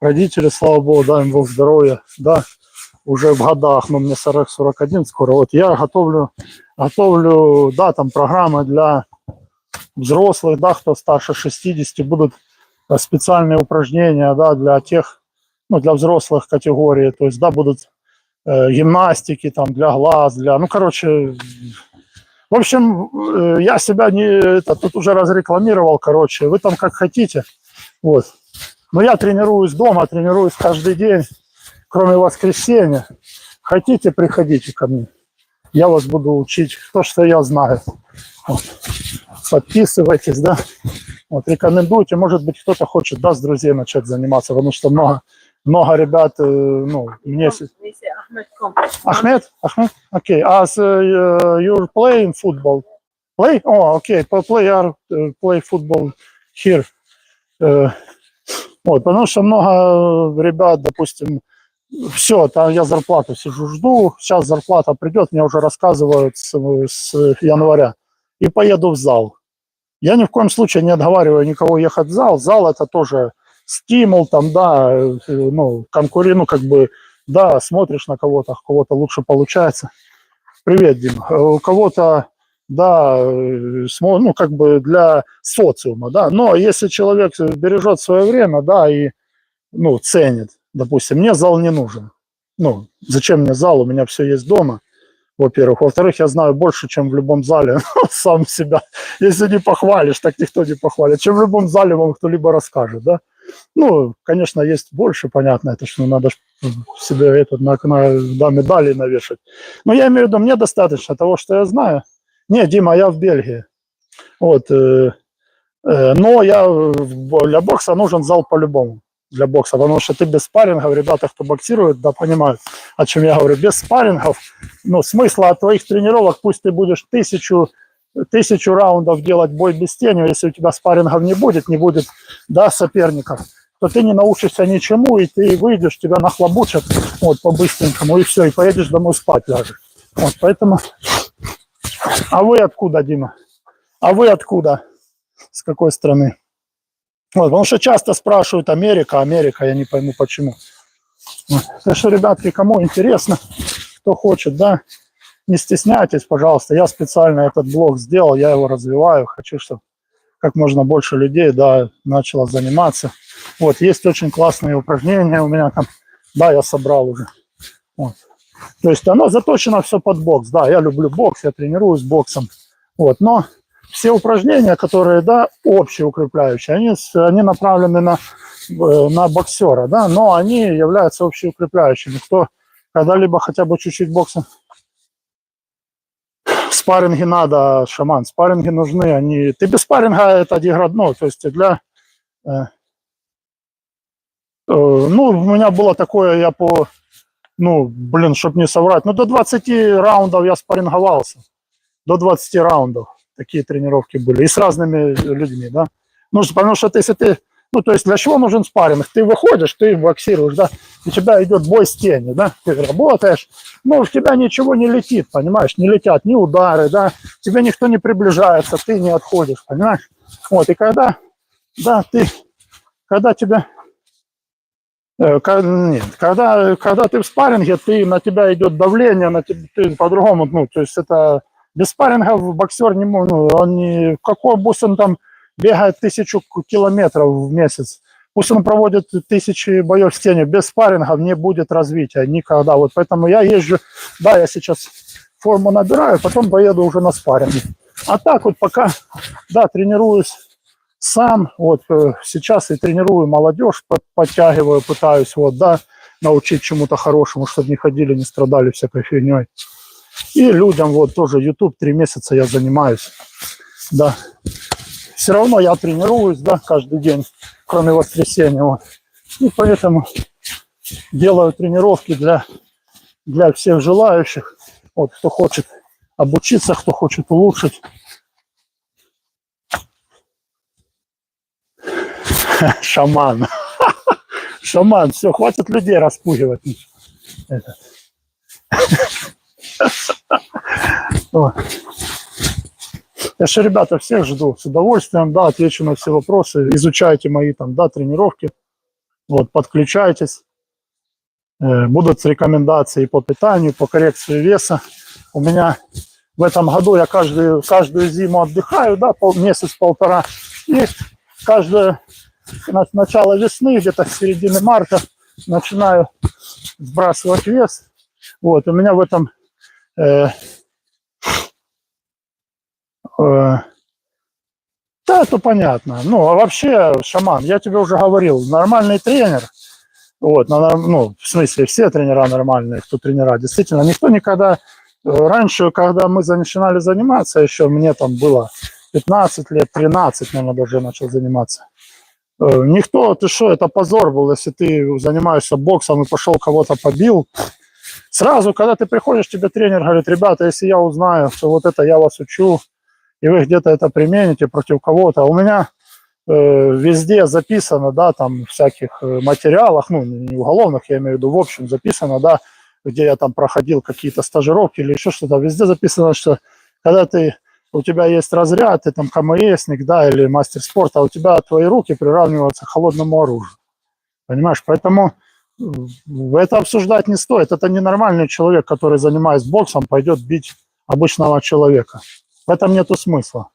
родители, слава богу, дай им Бог здоровья, да, уже в годах, но мне 41 скоро, вот, я готовлю, да, там программы для взрослых, да, кто старше 60, будут специальные упражнения, да, для тех, ну, для взрослых категорий, то есть, да, будут гимнастики, там, для глаз, ну, короче, в общем, я себя тут уже разрекламировал, короче, вы там как хотите, вот. Но я тренируюсь дома, тренируюсь каждый день, кроме воскресенья. Хотите, приходите ко мне. Я вас буду учить то, что я знаю. Вот. Подписывайтесь, да. Вот, рекомендуйте, может быть, кто-то хочет, да, с друзей начать заниматься, потому что много ребят, ну, мне... Ahmed? Okay. As you're playing football? Play? Oh, okay. Play football here. Вот, потому что много ребят, допустим, все, там я зарплату сижу, жду, сейчас зарплата придет, мне уже рассказывают с января, и поеду в зал. Я ни в коем случае не отговариваю никого ехать в зал. Зал это тоже стимул, там, да, ну, конкурент, как бы, да, смотришь на кого-то, у кого-то лучше получается. Привет, Дим. У кого-то, да, ну, как бы для социума, да. Но если человек бережет свое время, да, и, ну, ценит, допустим, мне зал не нужен. Ну, зачем мне зал, у меня все есть дома. во-первых. Во-вторых, я знаю больше, чем в любом зале сам себя. Если не похвалишь, так никто не похвалит. Чем в любом зале вам кто-либо расскажет, да. Ну, конечно, есть больше, понятно, это что надо себе это на медали навешать. Но я имею в виду, мне достаточно того, что я знаю. Не, Дима, я в Бельгии. Вот, но для бокса нужен зал по-любому. Для бокса, потому что ты без спаррингов, ребята, кто боксирует, да, понимают, о чем я говорю. Без спаррингов, ну, смысла от твоих тренировок, пусть ты будешь тысячу раундов делать бой без тени, если у тебя спаррингов не будет, да, соперников, то ты не научишься ничему, и ты выйдешь, тебя нахлобучат, вот, по-быстренькому, и все, и поедешь домой спать ляжешь. Вот, поэтому... А вы откуда, Дима? А вы откуда? С какой страны? Вот, потому что часто спрашивают Америка, я не пойму почему. Вот. Так что, ребятки, кому интересно, кто хочет, да, не стесняйтесь, пожалуйста. Я специально этот блог сделал, я его развиваю, хочу, чтобы как можно больше людей, да, начало заниматься. Вот, есть очень классные упражнения у меня там, да, я собрал уже. Вот. То есть оно заточено все под бокс, да, я люблю бокс, я тренируюсь боксом, вот, но все упражнения, которые, да, общеукрепляющие, они направлены на боксера, да, но они являются общеукрепляющими. Кто когда-либо хотя бы чуть-чуть боксом... Спарринги надо, шаман, спарринги нужны, они... Ты без спарринга это деградно, то есть для... ну, у меня было такое, я по... Ну, блин, чтобы не соврать, ну, до 20 раундов я спарринговался, до 20 раундов. Такие тренировки были. И с разными людьми, да. Ну, потому что если ты... Ну, то есть для чего нужен спарринг? Ты выходишь, ты боксируешь, да, у тебя идет бой с тенью, да, ты работаешь, но у тебя ничего не летит, понимаешь, не летят ни удары, да, тебе никто не приближается, ты не отходишь, понимаешь. Вот, и когда, да, когда тебя... Нет, когда ты в спарринге, на тебя идет давление, ты по-другому, ну, то есть это... Без спаррингов боксер не может, ну, он не... Какой, пусть он там бегает 1000 километров в месяц, пусть он проводит 1000 боев с тенью, без спаррингов не будет развития никогда. Вот поэтому я езжу, да, я сейчас форму набираю, потом поеду уже на спарринге. А так вот пока, да, тренируюсь сам, вот сейчас и тренирую молодежь, подтягиваю, пытаюсь, вот, да, научить чему-то хорошему, чтобы не ходили, не страдали всякой фигней. И людям вот тоже YouTube 3 месяца я занимаюсь, да. Все равно я тренируюсь, да, каждый день, кроме воскресенья, вот. И поэтому делаю тренировки для всех желающих, вот, кто хочет обучиться, кто хочет улучшить. Шаман. Шаман, все, хватит людей распугивать. Я же, ребята, всех жду с удовольствием, да, отвечу на все вопросы, изучайте мои там, да, тренировки, вот, подключайтесь, будут рекомендации по питанию, по коррекции веса. У меня в этом году я каждую зиму отдыхаю, да, месяц-полтора, и с начала весны, где-то с середины марта, начинаю сбрасывать вес. Вот, у меня в этом да, это понятно. Ну, а вообще, шаман, я тебе уже говорил, нормальный тренер, вот, ну, в смысле, все тренера нормальные, кто тренера, действительно, никто никогда, раньше, когда мы начинали заниматься, еще мне там было 15 лет, 13, наверное, даже начал заниматься, никто, ты что, это позор был, если ты занимаешься боксом и пошел кого-то побил. Сразу, когда ты приходишь, тебе тренер говорит: ребята, если я узнаю, что вот это я вас учу, и вы где-то это примените против кого-то, у меня везде записано, да, там, в всяких материалах, ну, не уголовных, я имею в виду, в общем записано, да, где я там проходил какие-то стажировки или еще что-то, везде записано, что когда у тебя есть разряд, ты там КМСник, да, или мастер спорта, а у тебя твои руки приравниваются к холодному оружию, понимаешь, поэтому это обсуждать не стоит, это ненормальный человек, который, занимаясь боксом, пойдет бить обычного человека. В этом нету смысла.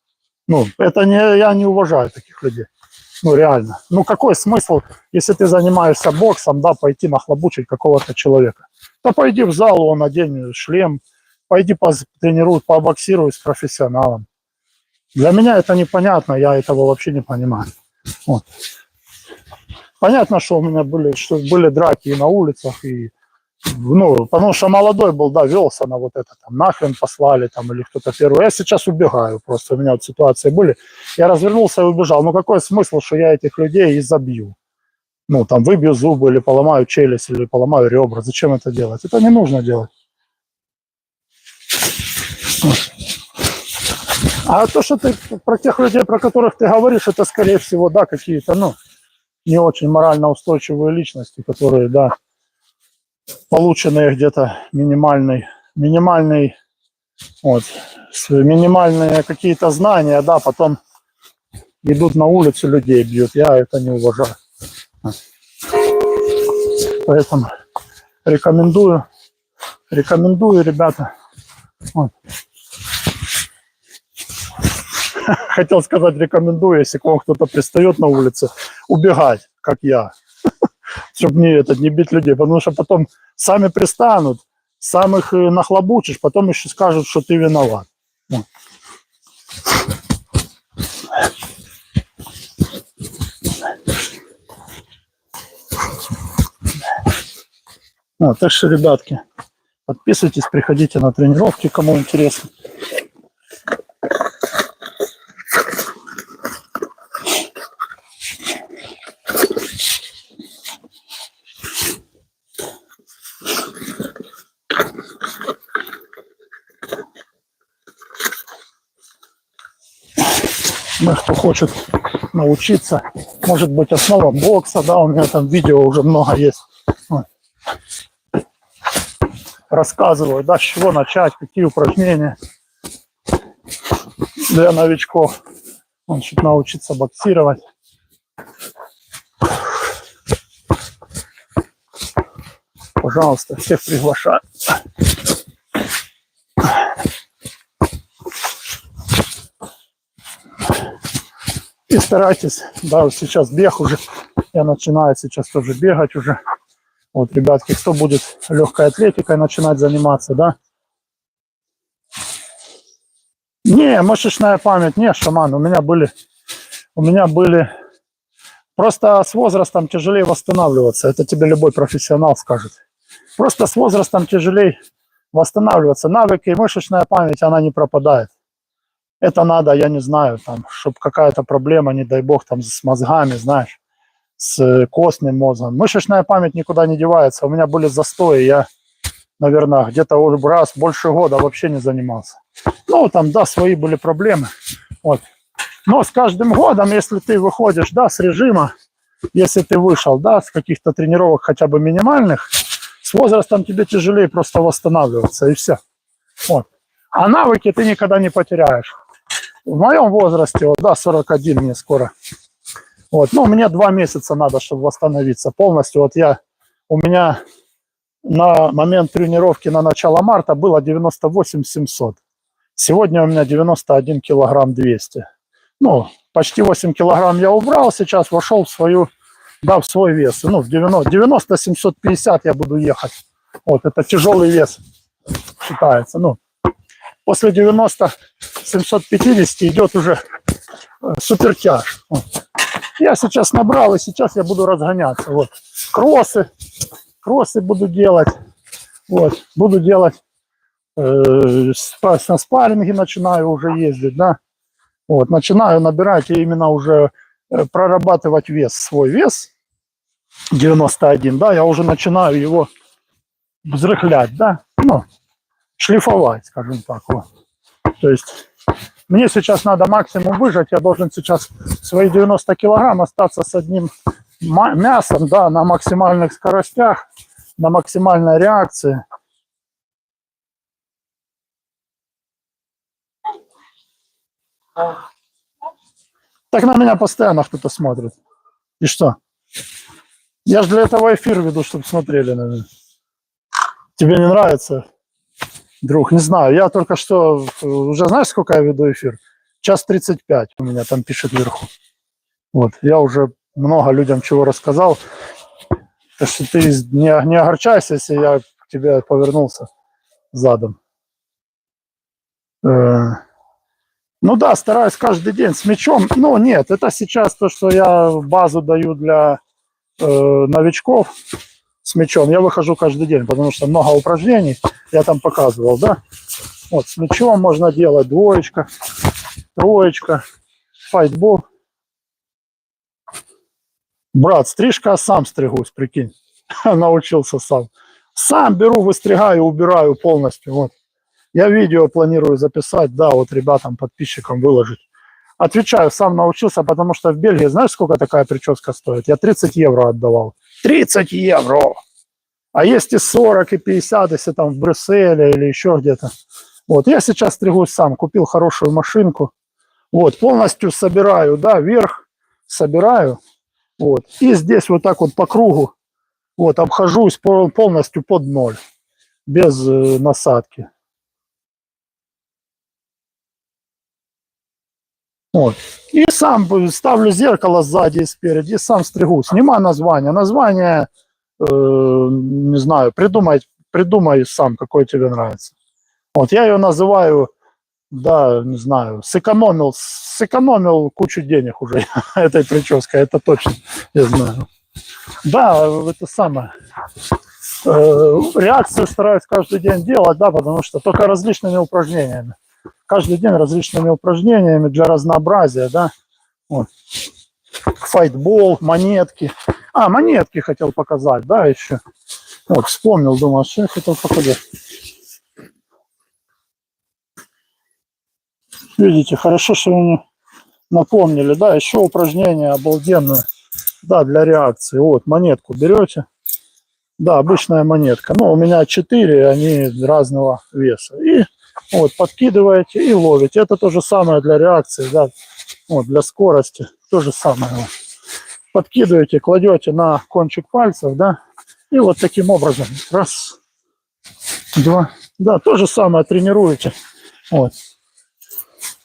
Ну, это я не уважаю таких людей. Ну, реально. Ну, какой смысл, если ты занимаешься боксом, да, пойти нахлобучить какого-то человека? Да пойди в зал, он одень шлем, пойди потренируй, побоксируй с профессионалом. Для меня это непонятно, я этого вообще не понимаю. Вот. Понятно, что у меня были драки и на улицах, и, ну, потому что молодой был, да, велся на вот это, там, нахрен послали, там, или кто-то первый. Я сейчас убегаю просто, у меня вот ситуации были. Я развернулся и убежал. Ну, какой смысл, что я этих людей изобью? Ну, там, выбью зубы, или поломаю челюсть, или поломаю ребра. Зачем это делать? Это не нужно делать. А то, что ты про тех людей, про которых ты говоришь, это, скорее всего, да, какие-то, ну, не очень морально устойчивые личности, которые, да, полученные где-то минимальные какие-то знания, да, потом идут на улицу, людей бьют. Я это не уважаю. Поэтому рекомендую, ребята. Вот. Хотел сказать, рекомендую, если к вам кто-то пристает на улице, убегать, как я, чтобы не бить людей, потому что потом сами пристанут, сам их нахлобучишь, потом еще скажут, что ты виноват. Вот. Вот, так что, ребятки, подписывайтесь, приходите на тренировки, кому интересно. Кто хочет научиться, может быть, основа бокса, да, у меня там видео уже много есть. Вот. Рассказываю, да, с чего начать, какие упражнения для новичков. Он хочет научиться боксировать. Пожалуйста, всех приглашаю. И старайтесь, да, вот сейчас бег уже, я начинаю сейчас тоже бегать уже. Вот, ребятки, кто будет легкой атлетикой начинать заниматься, да? Не, мышечная память, не, шаман, у меня были, просто с возрастом тяжелее восстанавливаться, это тебе любой профессионал скажет. Просто с возрастом тяжелее восстанавливаться, навыки и мышечная память, она не пропадает. Это надо, я не знаю, там, чтобы какая-то проблема, не дай бог, там, с мозгами, знаешь, с костным мозгом. Мышечная память никуда не девается. У меня были застои, я, наверное, где-то раз больше года вообще не занимался. Ну, там, да, свои были проблемы. Вот. Но с каждым годом, если ты выходишь, да, с режима, если ты вышел, да, с каких-то тренировок хотя бы минимальных, с возрастом тебе тяжелее просто восстанавливаться, и все. Вот. А навыки ты никогда не потеряешь. В моем возрасте, вот, да, 41 мне скоро. Вот, ну, мне 2 месяца надо, чтобы восстановиться полностью. Вот у меня на момент тренировки на начало марта было 98 700. Сегодня у меня 91 килограмм 200. Ну, почти 8 килограмм я убрал, сейчас вошел в свой вес. Ну, в 90 750 я буду ехать. Вот, это тяжелый вес считается. Ну, после 90 750 идет уже супертяж. Вот. Я сейчас набрал, и сейчас я буду разгоняться. Вот. Кроссы буду делать. Вот. Буду делать на спарринге начинаю уже ездить, да. Вот. Начинаю набирать и именно уже прорабатывать свой вес 91, да, я уже начинаю его взрыхлять, да, ну, шлифовать, скажем так. Вот. То есть мне сейчас надо максимум выжать, я должен сейчас свои 90 килограмм остаться с одним мясом, да, на максимальных скоростях, на максимальной реакции. Так на меня постоянно кто-то смотрит. И что? Я же для этого эфир веду, чтобы смотрели на меня. Тебе не нравится, друг? Не знаю. Я только что, уже знаешь, сколько я веду эфир? 1:35 у меня там пишет вверху. Вот. Я уже много людям чего рассказал. Так что ты не огорчайся, если я к тебе повернулся задом. Ну да, стараюсь каждый день с мячом. Ну нет, это сейчас то, что я базу даю для новичков с мячом. Я выхожу каждый день, потому что много упражнений. Я там показывал, да? Вот, с мячом можно делать двоечка, троечка, файтбол. Брат, стрижка, сам стригусь, прикинь. Научился сам. Сам беру, выстригаю, убираю полностью. Вот. Я видео планирую записать, да, вот ребятам, подписчикам выложить. Отвечаю, сам научился, потому что в Бельгии, знаешь, сколько такая прическа стоит? Я 30 евро отдавал. 30 евро! А есть и 40, и 50, если там в Брюсселе или еще где-то. Вот, я сейчас стригусь сам, купил хорошую машинку. Вот, полностью собираю, да, вверх собираю. Вот, и здесь вот так вот по кругу, вот, обхожусь полностью под ноль, без насадки. Вот. И сам ставлю зеркало сзади и спереди, и сам стригу. Снимаю название. Название, не знаю, придумай сам, какое тебе нравится. Вот я ее называю, да, не знаю, сэкономил кучу денег уже этой прической, это точно, я знаю. Да, это самое. Реакцию стараюсь каждый день делать, да, потому что только различными упражнениями. Каждый день различными упражнениями для разнообразия, да. Вот. Файтбол, монетки. А, монетки хотел показать, да, еще. Вот, вспомнил, думал, что я хотел показать. Видите, хорошо, что вы мне напомнили, да, еще упражнение обалденное, да, для реакции. Вот, монетку берете. Да, обычная монетка. Но у меня 4, они разного веса. И вот подкидываете и ловите. Это то же самое для реакции, да, вот, для скорости. То же самое. Подкидываете, кладете на кончик пальцев, да, и вот таким образом. Раз, два. Да, то же самое тренируете. Вот.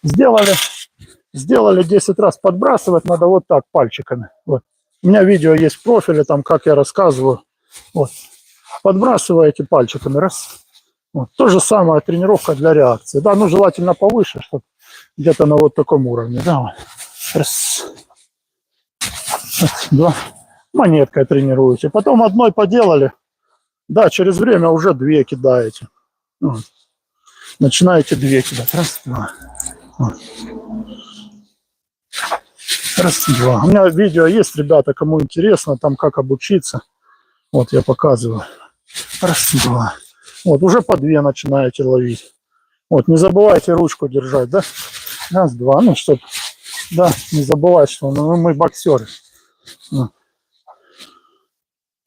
Сделали 10 раз. Подбрасывать надо вот так пальчиками. Вот. У меня видео есть в профиле, там, как я рассказываю. Вот. Подбрасываете пальчиками. Раз. Вот. То же самое тренировка для реакции. Да, ну желательно повыше, чтобы где-то на вот таком уровне. Да. Раз. Два. Монеткой тренируете. Потом одной поделали. Да, через время уже 2 кидаете. Вот. Начинаете 2 кидать. Раз, два. Вот. Раз, два. У меня видео есть, ребята, кому интересно, там как обучиться. Вот я показываю. Раз, два. Вот, уже по 2 начинаете ловить. Вот, не забывайте ручку держать, да? Раз, два. Ну, чтобы, да, не забывать, что мы боксеры.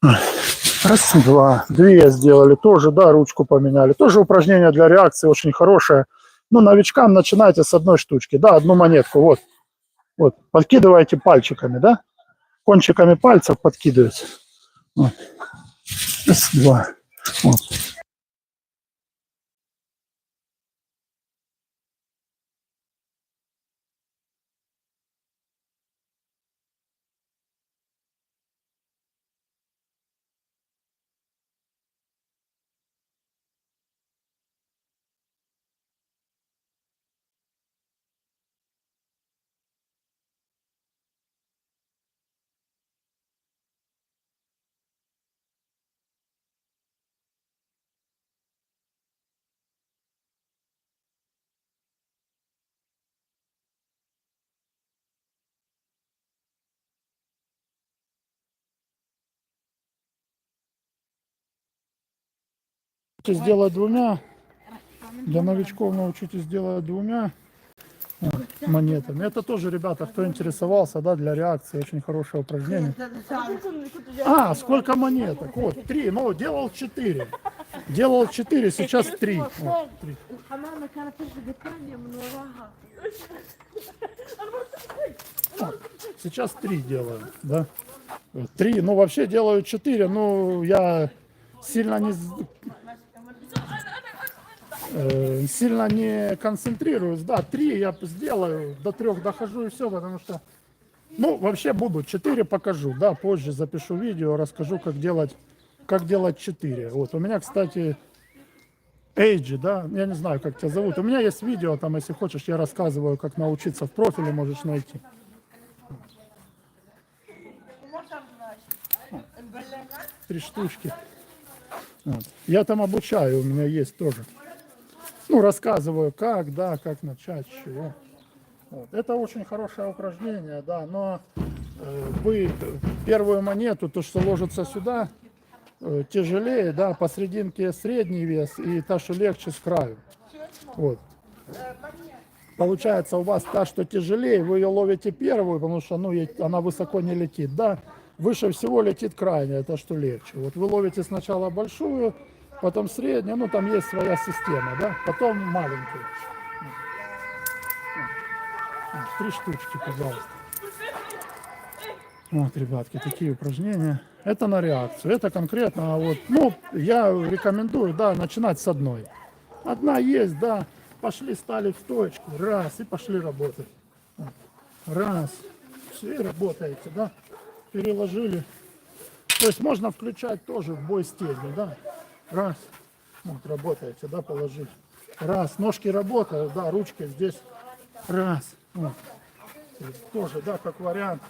Раз, два. 2 сделали. Тоже, да, ручку поменяли. Тоже упражнение для реакции очень хорошее. Ну, новичкам начинайте с одной штучки. Да, одну монетку. Вот. Вот. Подкидываете пальчиками, да? Кончиками пальцев подкидываете. Вот. Раз, два. Вот. Сделать 2. Для новичков научитесь делать 2 монетами. Это тоже, ребята, кто интересовался, да, для реакции, очень хорошее упражнение. А, сколько монеток? Вот, 3, ну, делал 4. Делал 4, сейчас 3. Вот, 3. Вот, сейчас 3 делаю, да. 3, ну, вообще делаю 4, ну, я сильно не концентрируюсь. Да, 3 я сделаю, до 3 дохожу и все, потому что, ну, вообще буду 4 покажу, да, позже запишу видео, расскажу, как делать 4. Вот, у меня, кстати, Эйджи, да, я не знаю, как тебя зовут. У меня есть видео, там, если хочешь, я рассказываю, как научиться, в профиле можешь найти. 3 штучки. Вот. Я там обучаю, у меня есть тоже. Ну, рассказываю, как, да, как начать, с чего. Вот. Это очень хорошее упражнение, да, но вы первую монету, то, что ложится сюда, тяжелее, да, посерединке средний вес и та, что легче с краю. Вот. Получается, у вас та, что тяжелее, вы ее ловите первую, потому что ну, она высоко не летит, да. Выше всего летит крайняя, это что легче. Вот вы ловите сначала большую, потом среднюю, ну там есть своя система, да, потом маленькую. 3 штучки, пожалуйста. Вот, ребятки, такие упражнения. Это на реакцию, это конкретно, вот, ну, я рекомендую, да, начинать с одной. Одна есть, да, пошли, стали в стоечку, раз, и пошли работать. Раз, все, и работаете, да, переложили. То есть можно включать тоже в бой с тенью, да, раз, вот, работаете, да, положить. Раз, ножки работают, да, ручкой здесь, раз, вот. Тоже, да, как вариант.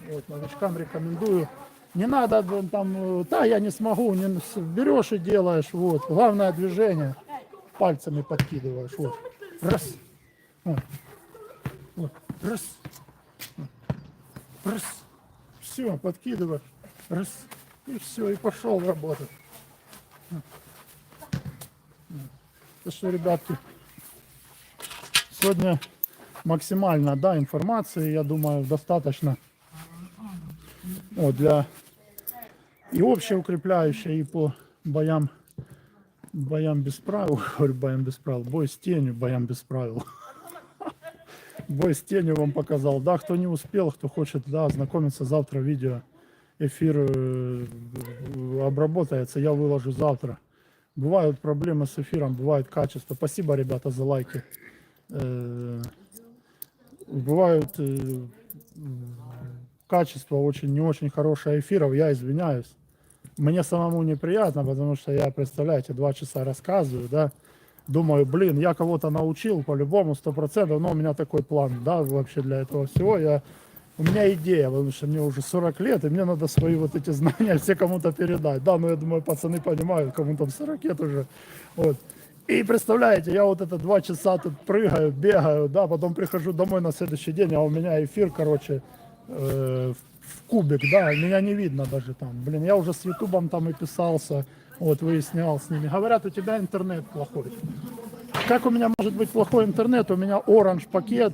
Вот, новичкам рекомендую. Не надо там, да, я не смогу, не, берешь и делаешь, вот. Главное движение, пальцами подкидываешь, вот. Раз, вот. Вот. Раз, вот. Раз, все, подкидываешь, раз, и все, и пошел работать. Так что, ребятки, сегодня максимально, да, информации, я думаю, достаточно вот, для и общеукрепляющей, и по боям без правил, говорю, боям без правил, бой с тенью, боям без правил. Бой с тенью вам показал, да, кто не успел, кто хочет, да, ознакомиться, завтра видео, эфир обработается, я выложу завтра. Бывают проблемы с эфиром, бывает качество. Спасибо, ребята, за лайки. Бывают качество очень не очень хорошее эфиров, я извиняюсь. Мне самому неприятно, потому что я, представляете, 2 часа рассказываю, да, думаю, блин, я кого-то научил по-любому 100%, но у меня такой план, да, вообще для этого всего, у меня идея, потому что мне уже 40 лет, и мне надо свои вот эти знания все кому-то передать, да, но я думаю, пацаны понимают, кому там 40 лет уже, вот. И представляете, я вот это 2 часа тут прыгаю, бегаю, да, потом прихожу домой на следующий день, а у меня эфир, короче, в кубик, да, меня не видно даже там. Блин, я уже с ютубом там и писался, вот, выяснял с ними. Говорят, у тебя интернет плохой. Как у меня может быть плохой интернет? У меня оранж пакет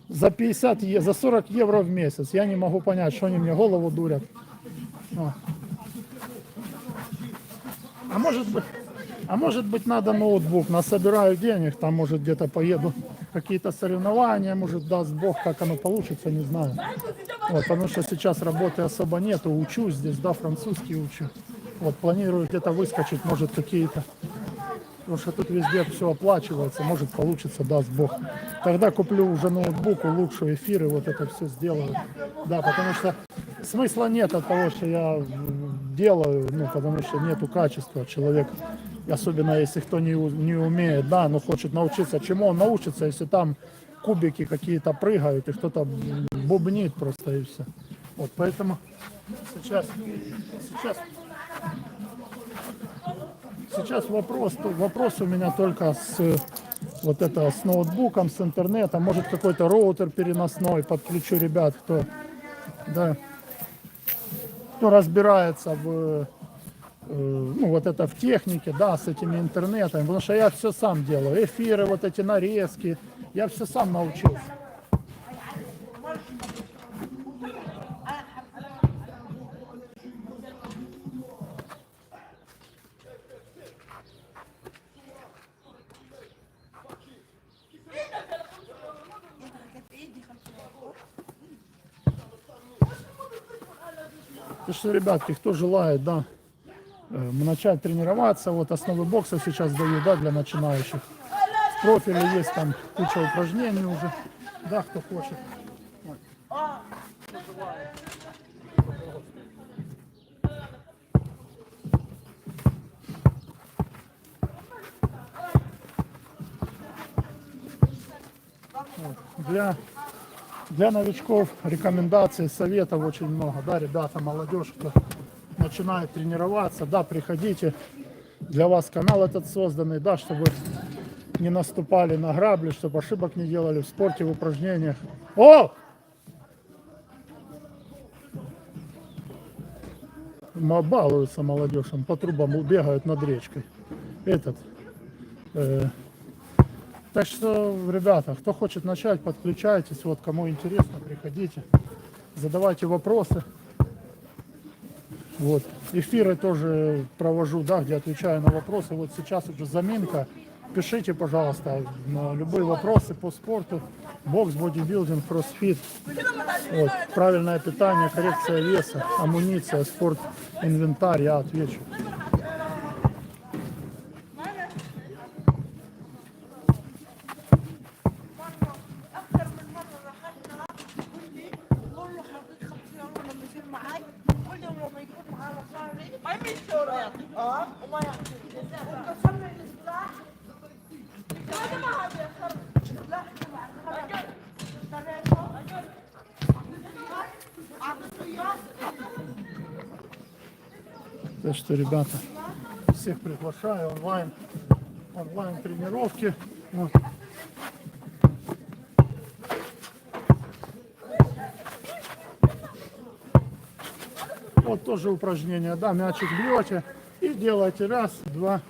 за 50, за 40 евро в месяц. Я не могу понять, что они мне голову дурят. А может быть надо ноутбук, насобираю денег, там может где-то поеду, какие-то соревнования, может даст Бог, как оно получится, не знаю. Вот, потому что сейчас работы особо нету, учусь здесь, да, французский учу. Вот, планирую где-то выскочить, может какие-то, потому что тут везде все оплачивается, может получится, даст Бог. Тогда куплю уже ноутбук, улучшу эфиры, вот это все сделаю. Да, потому что смысла нет от того, что я делаю, ну, потому что нету качества. Человек, особенно если кто не умеет, да, но хочет научиться, чему он научится, если там кубики какие-то прыгают и кто-то бубнит просто и все. Вот, поэтому сейчас вопрос у меня только с вот это с ноутбуком, с интернетом, может какой-то роутер переносной, подключу ребят, кто разбирается в ну, вот это в технике, да, с этими интернетами, потому что я все сам делаю, эфиры, вот эти нарезки, я все сам научился. Так что, ребятки, кто желает, да, начать тренироваться, вот основы бокса сейчас даю, да, для начинающих. В профиле есть там куча упражнений уже, да, кто хочет. Вот. Для новичков рекомендаций, советов очень много. Да, ребята, молодежь, кто начинает тренироваться, да, приходите. Для вас канал этот созданный, да, чтобы не наступали на грабли, чтобы ошибок не делали в спорте, в упражнениях. О! Балуются молодежь, он по трубам бегают над речкой. Так что, ребята, кто хочет начать, подключайтесь. Вот кому интересно, приходите, задавайте вопросы. Вот. Эфиры тоже провожу, да, где отвечаю на вопросы. Вот сейчас уже заминка. Пишите, пожалуйста, на любые вопросы по спорту. Бокс, бодибилдинг, кроссфит. Вот. Правильное питание, коррекция веса, амуниция, спорт, инвентарь. Я отвечу. أكثر من مرة لاحظت ولدي بقول له حطيت 50 يورو لما يصير معي ولدي لما يكون معاه مصاري ما يمشي ولا يعطي وما يعطي وبسمع السلاح هذا ما هذا يخرب السلاح تبع Так что, ребята, всех приглашаю онлайн тренировки. Вот. Вот тоже упражнение, да, мячик бьете и делаете раз, два,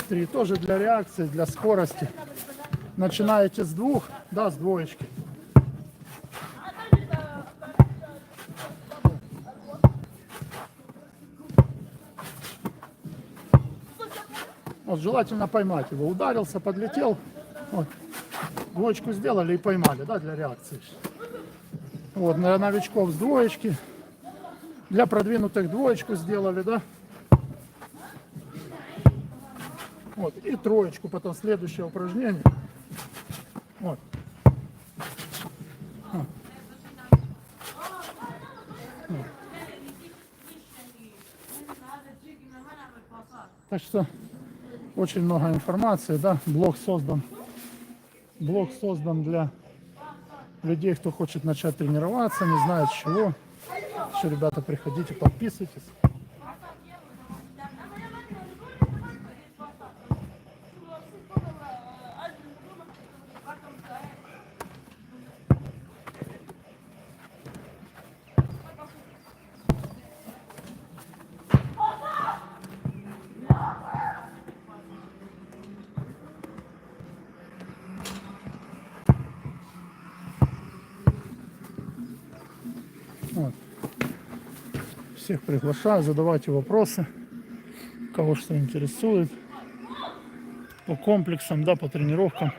три. Тоже для реакции, для скорости. Начинаете с двух, да, с двоечки. Вот, желательно поймать его. Ударился, подлетел. Вот. Двоечку сделали и поймали, да, для реакции. Вот, для новичков с двоечки. Для продвинутых двоечку сделали, да. Вот, и троечку, потом следующее упражнение. Вот. Вот. Так что очень много информации, да, блог создан для людей, кто хочет начать тренироваться, не знает с чего. Все, ребята, приходите, подписывайтесь. Вот. Всех приглашаю, задавайте вопросы, кого что интересует, по комплексам, да, по тренировкам.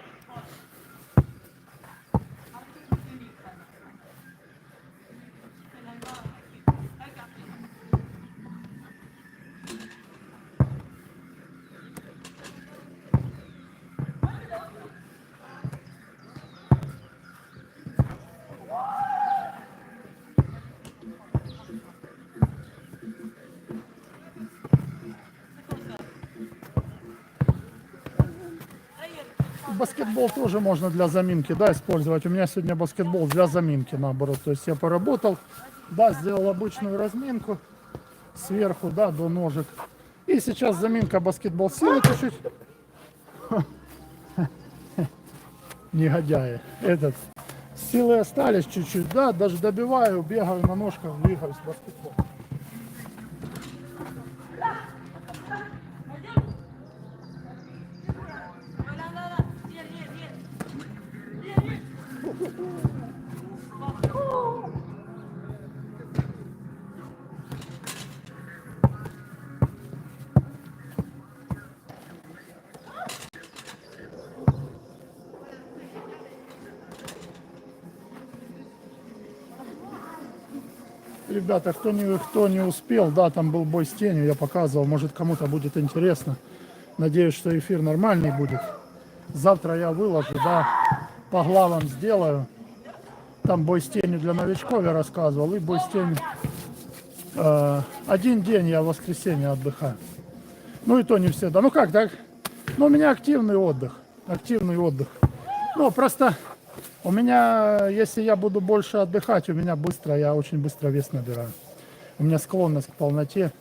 Баскетбол тоже можно для заминки, да, использовать. У меня сегодня баскетбол для заминки, наоборот. То есть я поработал, да, сделал обычную разминку сверху, да, до ножек. И сейчас заминка баскетбол, силы чуть-чуть. Негодяи. Силы остались чуть-чуть, да, даже добиваю, бегаю на ножках, двигаюсь в баскетбол. Ребята, кто не успел, да, там был бой с тенью, я показывал, может кому-то будет интересно. Надеюсь, что эфир нормальный будет. Завтра я выложу, да, по главам сделаю. Там бой с тенью для новичков я рассказывал, и бой с тенью. Один день я в воскресенье отдыхаю. Ну и то не всегда. Ну как так? Ну у меня активный отдых. Ну просто У меня, если я буду больше отдыхать, у меня я очень быстро вес набираю. У меня склонность к полноте.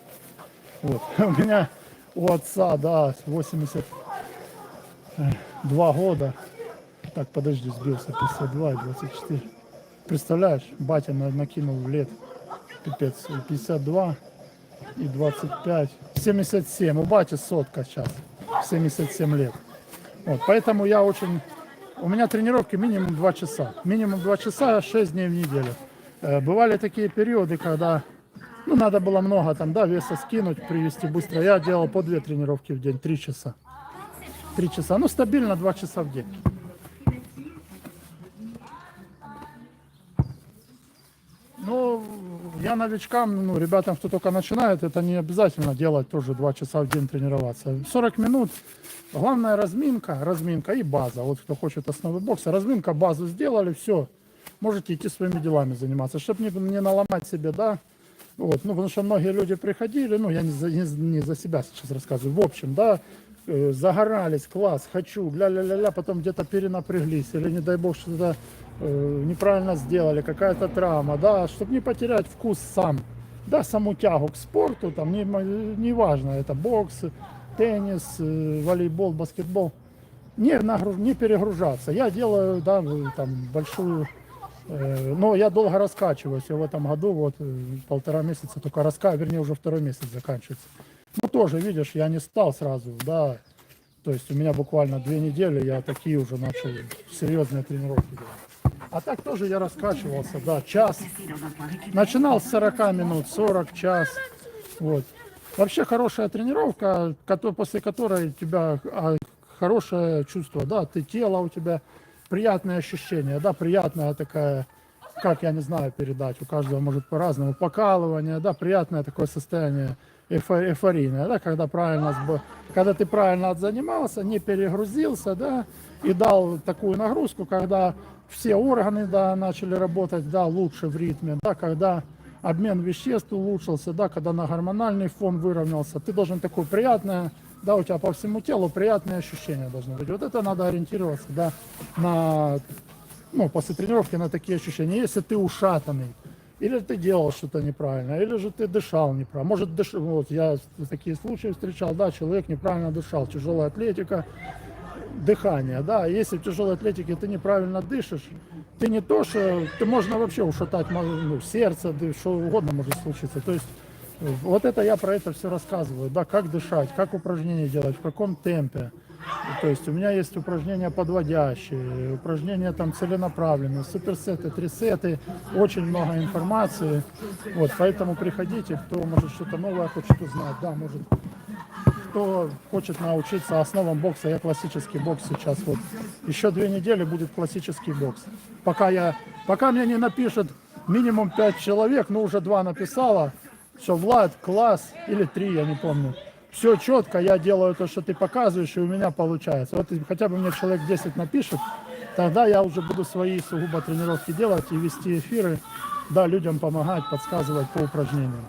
Вот. У меня у отца, да, 82 года. Так, подожди, сбился, 52 и 24. Представляешь, батя накинул лет, пипец, 52 и 25, 77. У бати сотка сейчас, 77 лет. Вот, поэтому у меня тренировки минимум 2 часа. Минимум 2 часа, 6 дней в неделю. Бывали такие периоды, когда надо было много веса скинуть, привести быстро. Я делал по 2 тренировки в день, 3 часа. 3 часа, стабильно 2 часа в день. Я новичкам, ребятам, кто только начинает, это не обязательно делать тоже 2 часа в день тренироваться. 40 минут. Главное разминка и база. Вот кто хочет основы бокса, разминка, базу сделали, все. Можете идти своими делами заниматься, чтобы не наломать себе, да. Вот, потому что многие люди приходили, я не за себя сейчас рассказываю, в общем, да, загорались, класс, хочу, ля-ля-ля-ля, потом где-то перенапряглись, или не дай бог что-то неправильно сделали, какая-то травма, да, чтобы не потерять вкус да, саму тягу к спорту, не важно, это бокс, теннис, волейбол, баскетбол, не перегружаться. Я делаю, да, большую, но я долго раскачиваюсь, я в этом году, 1,5 месяца только вернее, уже 2-й месяц заканчивается. Тоже, видишь, я не стал сразу, да, то есть у меня буквально 2 недели, я такие уже начал серьезные тренировки делать. А так тоже я раскачивался, да, час. Начинал с 40 минут, 40, час. Вот. Вообще хорошая тренировка, после которой у тебя хорошее чувство, да, тело у тебя, приятные ощущения, да, приятная такая, как я не знаю передать, у каждого может по-разному, покалывание, да, приятное такое состояние эйфорийное, да, когда ты правильно отзанимался, не перегрузился, да, и дал такую нагрузку, когда все органы, да, начали работать, да, лучше в ритме, да, когда обмен веществ улучшился, да, когда на гормональный фон выровнялся, ты должен такое приятное, да, у тебя по всему телу приятные ощущения должны быть. Вот это надо ориентироваться, да, после тренировки на такие ощущения. Если ты ушатанный, или ты делал что-то неправильно, или же ты дышал неправильно. Может, я такие случаи встречал, да, человек неправильно дышал, тяжелая атлетика, дыхание, да, если в тяжелой атлетике ты неправильно дышишь, ты не то, что ты можно вообще ушатать сердце, да, что угодно может случиться. То есть вот это я про это все рассказываю, да, как дышать, как упражнения делать, в каком темпе. То есть у меня есть упражнения подводящие, упражнения целенаправленные, суперсеты, трисеты, очень много информации. Вот, поэтому приходите, кто может что-то новое хочет узнать, да, может, кто хочет научиться основам бокса. Я классический бокс сейчас, еще 2 недели будет классический бокс. Пока мне не напишет минимум 5 человек, уже 2 написало, что Влад, класс, или 3, я не помню. Все четко, я делаю то, что ты показываешь, и у меня получается. Вот хотя бы мне человек 10 напишет, тогда я уже буду свои сугубо тренировки делать и вести эфиры, да, людям помогать, подсказывать по упражнениям.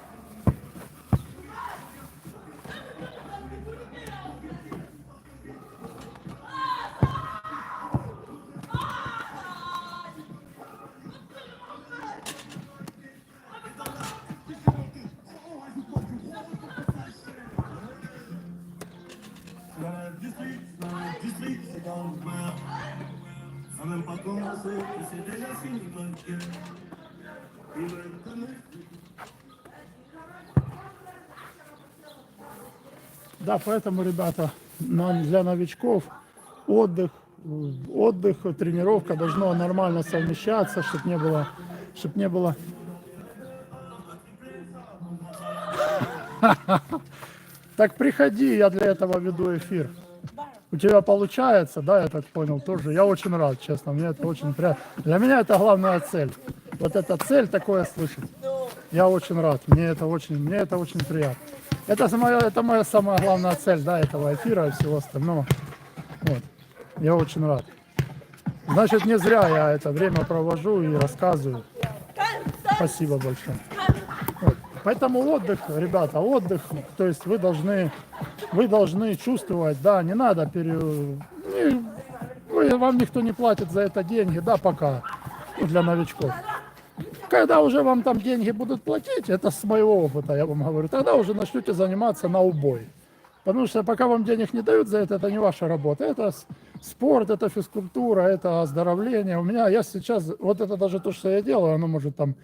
Да, поэтому, ребята, для новичков отдых, тренировка должно нормально совмещаться, чтобы не было. Так приходи, я для этого веду эфир. У тебя получается, да, я так понял, тоже. Я очень рад, честно, мне это очень приятно. Для меня это главная цель. Вот эта цель такое слышать. Я очень рад, мне это очень приятно. Это моя самая главная цель, да, этого эфира и всего остального. Вот. Я очень рад. Значит, не зря я это время провожу и рассказываю. Спасибо большое. Вот. Поэтому отдых, ребята, то есть вы должны чувствовать, да, не надо вы и вам никто не платит за это деньги, да, пока, ну, для новичков. Когда уже вам там деньги будут платить, это с моего опыта, я вам говорю, тогда уже начнете заниматься на убой. Потому что пока вам денег не дают за это не ваша работа. Это спорт, это физкультура, это оздоровление. Я сейчас, вот это даже то, что я делаю, оно может там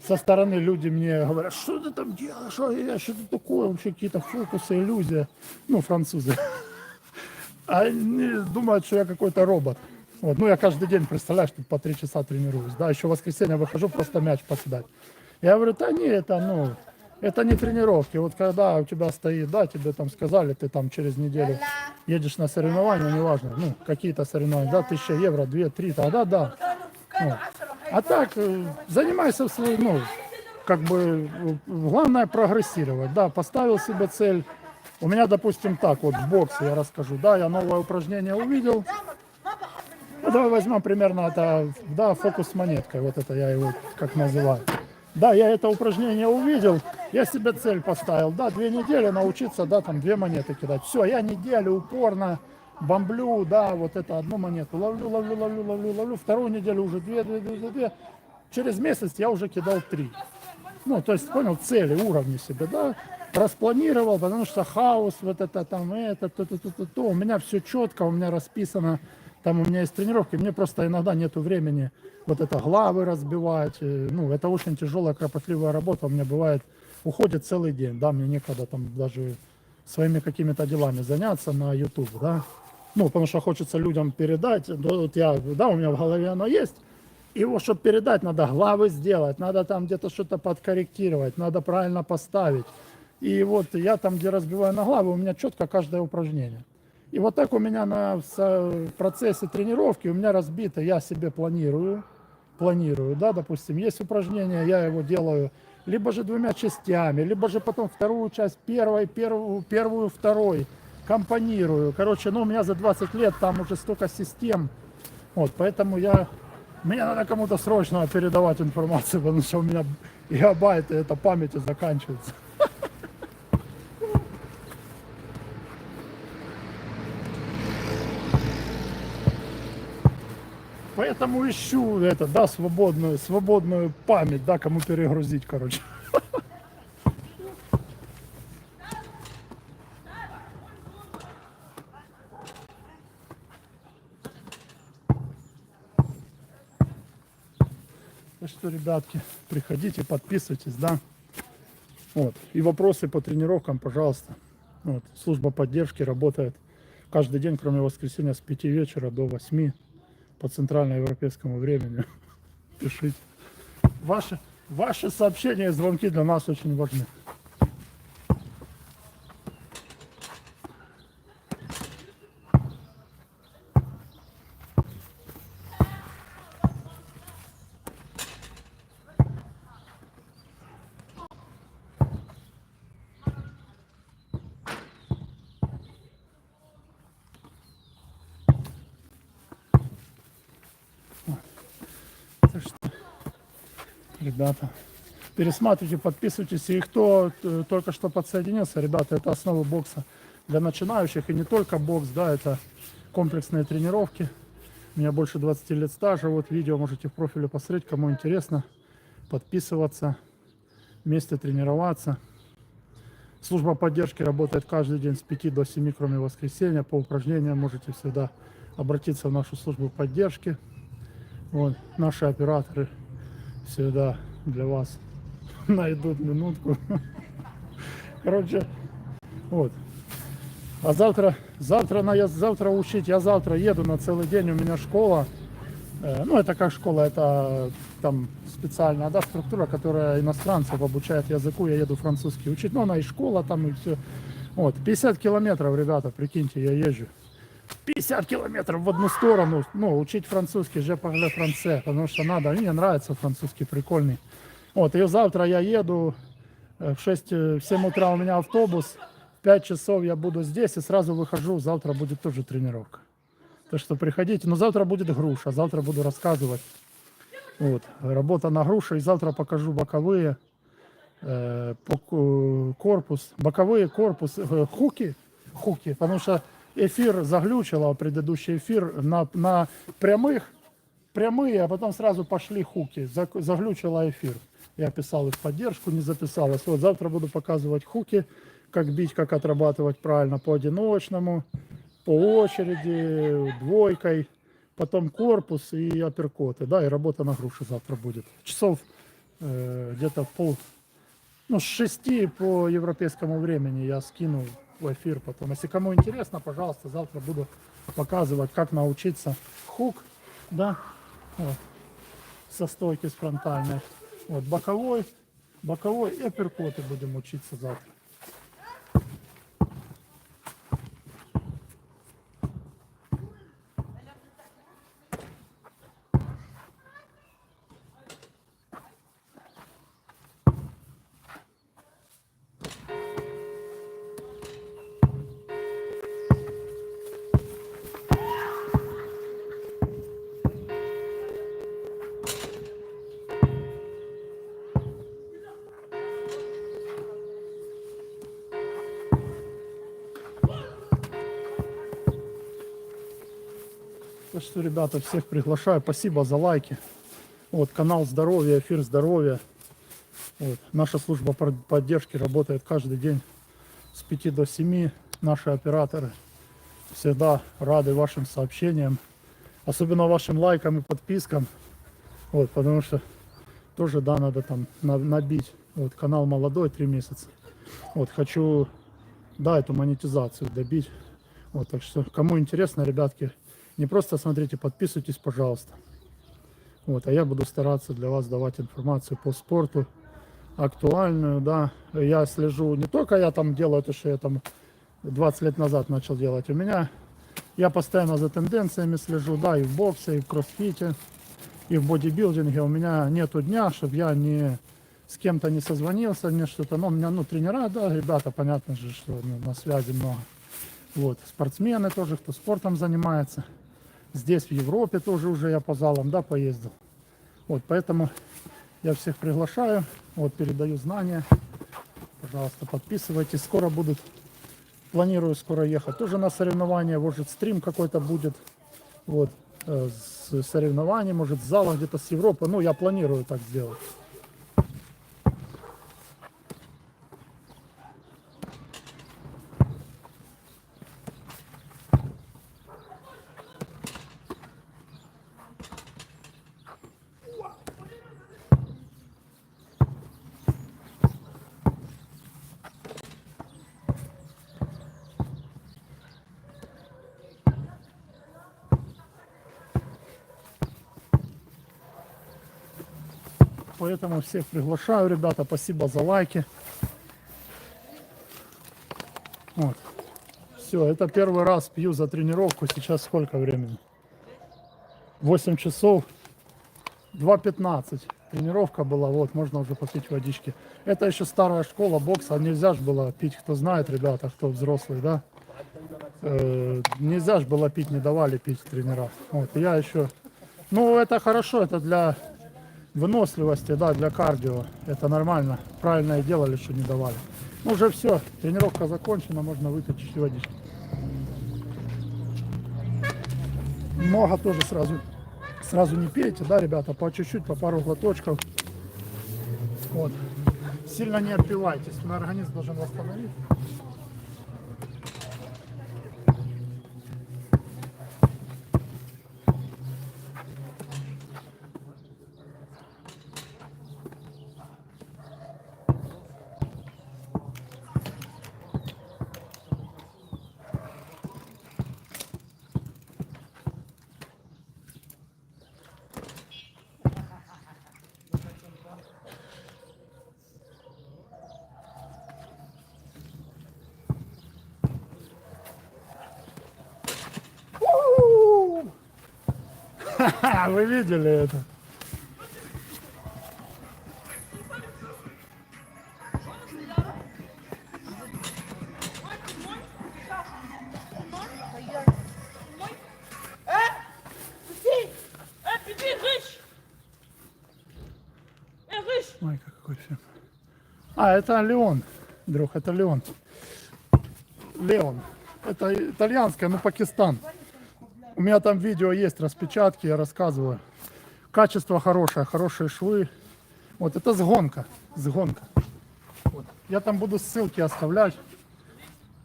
со стороны люди мне говорят, что ты там делаешь, что это такое, вообще какие-то фокусы, иллюзии. Ну, французы. А они думают, что я какой-то робот. Вот. Ну, я каждый день, представляешь, тут по 3 часа тренируюсь. Да, еще в воскресенье выхожу просто мяч покидать. Я говорю, да не, это не тренировки. Вот когда у тебя стоит, да, тебе там сказали, ты там через неделю едешь на соревнования, неважно, ну, какие-то соревнования, да, 1000 евро, 2-3, тогда да. Вот. А так, занимайся в своей, ну, как бы, главное прогрессировать, да, поставил себе цель. У меня, допустим, так, вот в боксе я расскажу, да, я новое упражнение увидел. Ну, давай возьмем примерно это, да, фокус с монеткой, вот это я его как называю. Да, я это упражнение увидел, я себе цель поставил, да, 2 недели научиться, да, там 2 монеты кидать. Все, я неделю упорно бомблю, да, вот это одну монету ловлю, вторую неделю уже 2. Через месяц я уже кидал 3. Ну, то есть, понял, цели, уровни себе, да, распланировал, потому что хаос, вот это там, это, то. У меня все четко, у меня расписано, там у меня есть тренировки, мне просто иногда нету времени вот это главы разбивать, ну, это очень тяжелая, кропотливая работа, у меня бывает, уходит целый день, да, мне некогда там даже своими какими-то делами заняться на YouTube, да, ну, потому что хочется людям передать, вот я, да, у меня в голове оно есть, его, чтобы передать, надо главы сделать, надо там где-то что-то подкорректировать, надо правильно поставить. И вот я там, где разбиваю на главы, у меня четко каждое упражнение. И вот так у меня в процессе тренировки у меня разбито, я себе планирую, да, допустим, есть упражнение, я его делаю либо же 2 частями, либо же потом вторую часть первую, второй, компонирую. Короче, ну у меня за 20 лет там уже столько систем, вот, поэтому мне надо кому-то срочно передавать информацию, потому что у меня гигабайты это памяти заканчиваются. Поэтому ищу это, да, свободную память, да, кому перегрузить, короче. Так что, ребятки, приходите, подписывайтесь, да. Вот. И вопросы по тренировкам, пожалуйста. Вот. Служба поддержки работает каждый день, кроме воскресенья, с 5 вечера до 8 по центральноевропейскому времени. Пишите. Ваши сообщения и звонки для нас очень важны. Так что, ребята, пересматривайте, подписывайтесь. И кто только что подсоединился, ребята, это основы бокса для начинающих. И не только бокс, да, это комплексные тренировки. У меня больше 20 лет стажа. Вот видео можете в профиле посмотреть, кому интересно. Подписываться, вместе тренироваться. Служба поддержки работает каждый день с 5 до 7, кроме воскресенья. По упражнениям можете всегда обратиться в нашу службу поддержки. Вот, наши операторы всегда для вас найдут минутку. Короче, вот. А завтра учить, я завтра еду на целый день, у меня школа. Ну, это как школа, это там специальная, да, структура, которая иностранцев обучает языку, я еду французский учить. Ну, она и школа там, и все. Вот, 50 километров, ребята, прикиньте, я езжу. 50 километров в одну сторону, ну, учить французский, je parle français, потому что надо, мне нравится французский, прикольный. Вот, и завтра я еду, в 7 утра у меня автобус, в 5 часов я буду здесь и сразу выхожу, завтра будет тоже тренировка. Так что приходите, но завтра будет груша, завтра буду рассказывать. Вот, работа на груше, и завтра покажу боковые, корпус, боковые, корпус, хуки, потому что эфир заглючило, предыдущий эфир на прямые, а потом сразу пошли хуки. Заглючило эфир. Я писал их в поддержку, не записалось. Вот завтра буду показывать хуки, как бить, как отрабатывать правильно по одиночному, по очереди, двойкой, потом корпус и апперкоты. Да, и работа на груши завтра будет. Часов где-то с 6 по европейскому времени я скину в эфир потом. Если кому интересно, пожалуйста, завтра буду показывать, как научиться хук, да, вот, со стойки с фронтальной. Вот, боковой и апперкоты будем учиться завтра. Так что, ребята, всех приглашаю. Спасибо за лайки. Вот, канал здоровья, эфир здоровья. Вот, наша служба поддержки работает каждый день с 5 до 7. Наши операторы всегда рады вашим сообщениям. Особенно вашим лайкам и подпискам. Вот, потому что тоже, да, надо там набить. Вот, канал молодой, 3 месяца. Вот, хочу, да, эту монетизацию добить. Вот, так что, кому интересно, ребятки, не просто смотрите, подписывайтесь, пожалуйста. Вот, а я буду стараться для вас давать информацию по спорту, актуальную, да. Я слежу, не только я там делаю то, что я там 20 лет назад начал делать. Я постоянно за тенденциями слежу, да, и в боксе, и в кроссфите, и в бодибилдинге. У меня нету дня, чтобы я не с кем-то не созвонился, не что-то. Но у меня, тренера, да, ребята, понятно же, что на связи много. Вот, спортсмены тоже, кто спортом занимается. Здесь, в Европе, тоже уже я по залам, да, поездил. Вот, поэтому я всех приглашаю. Вот, передаю знания. Пожалуйста, подписывайтесь. Скоро планирую скоро ехать тоже на соревнования. Может, стрим какой-то будет. Вот, с соревнований, может, с зала где-то с Европы. Ну, я планирую так сделать. Поэтому всех приглашаю, ребята. Спасибо за лайки. Вот. Все, это первый раз пью за тренировку. Сейчас сколько времени? 8 часов. 2:15. Тренировка была. Вот, можно уже попить водички. Это еще старая школа бокса. Нельзя же было пить, кто знает, ребята, кто взрослый, да? Нельзя же было пить, не давали пить тренера. Вот, я еще... Ну, это хорошо, это для выносливости, да, для кардио. Это нормально. Правильно и делали, что не давали. Ну, уже все. Тренировка закончена, можно выпить чуть водички. Много тоже сразу не пейте, да, ребята, по чуть-чуть, по пару глоточков. Вот. Сильно не отпивайтесь, организм должен восстановить. Вы видели это? Ой, какой фильм. А, это Леон, друг, это Леон. Леон. Это итальянская, ну Пакистан. У меня там видео есть, распечатки, я рассказываю. Качество хорошее, хорошие швы. Вот это сгонка, сгонка. Вот. Я там буду ссылки оставлять.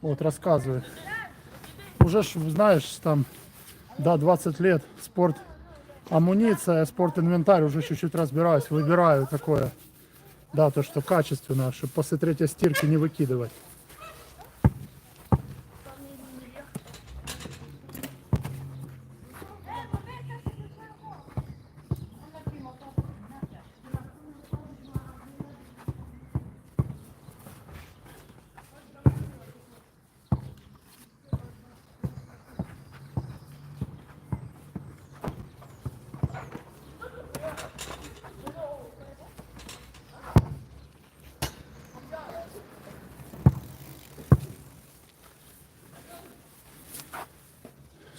Вот, рассказываю. Уже, знаешь, там, да, 20 лет, спорт, амуниция, спорт-инвентарь, уже чуть-чуть разбираюсь, выбираю такое. Да, то, что качественно, чтобы после третьей стирки не выкидывать.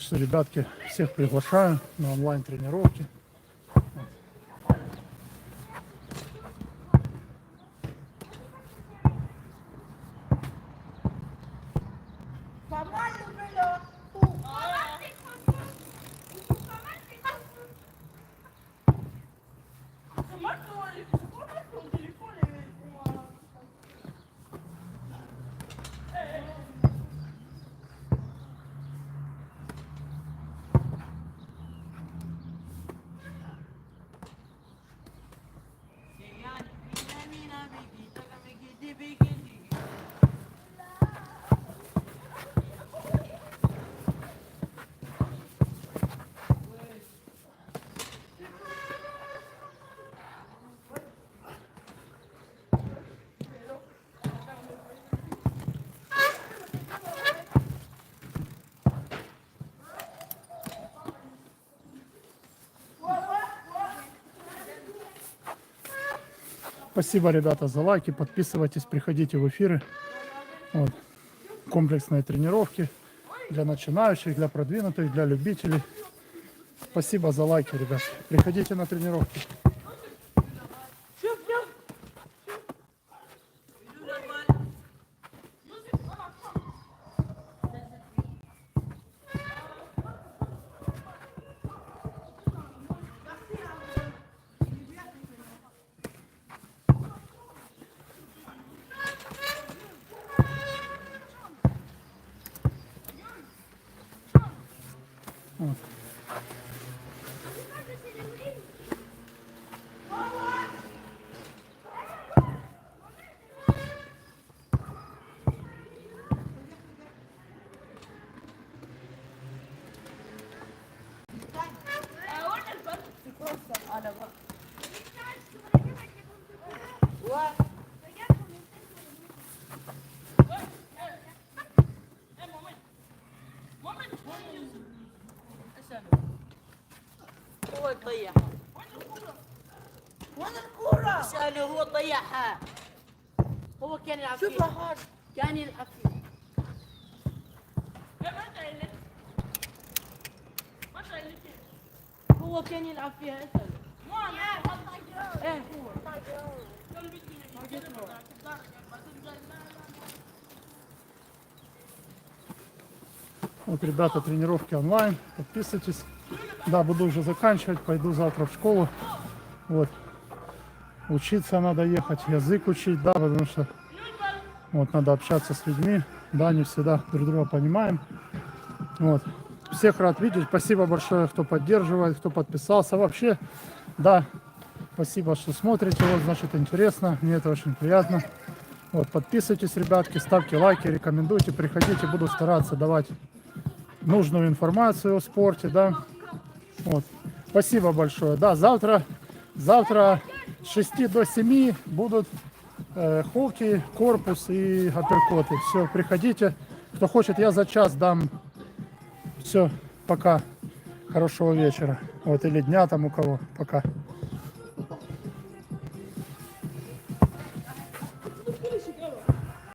Что, ребятки, всех приглашаю на онлайн-тренировки. Спасибо, ребята, за лайки. Подписывайтесь, приходите в эфиры. Вот. Комплексные тренировки для начинающих, для продвинутых, для любителей. Спасибо за лайки, ребят. Приходите на тренировки. Вот. هو يضيعها وين الكورة؟ اسأله هو ضيعها هو كان يلعب شوف فيها هون. كان يلعب فيها هو كان يلعب فيها اسأله ايه هو Вот, ребята, тренировки онлайн. Подписывайтесь. Да, буду уже заканчивать. Пойду завтра в школу. Вот. Учиться надо ехать, язык учить, да, потому что вот надо общаться с людьми. Да, не всегда друг друга понимаем. Вот. Всех рад видеть. Спасибо большое, кто поддерживает, кто подписался. Вообще, да, спасибо, что смотрите. Вот, значит, интересно. Мне это очень приятно. Вот, подписывайтесь, ребятки, ставьте лайки, рекомендуйте, приходите. Буду стараться давать нужную информацию о спорте, да. Вот. Спасибо большое. Да, завтра с 6 до 7 будут хоккей, корпус и апперкоты. Все, приходите. Кто хочет, я за час дам. Все, пока. Хорошего вечера. Вот, или дня там у кого. Пока.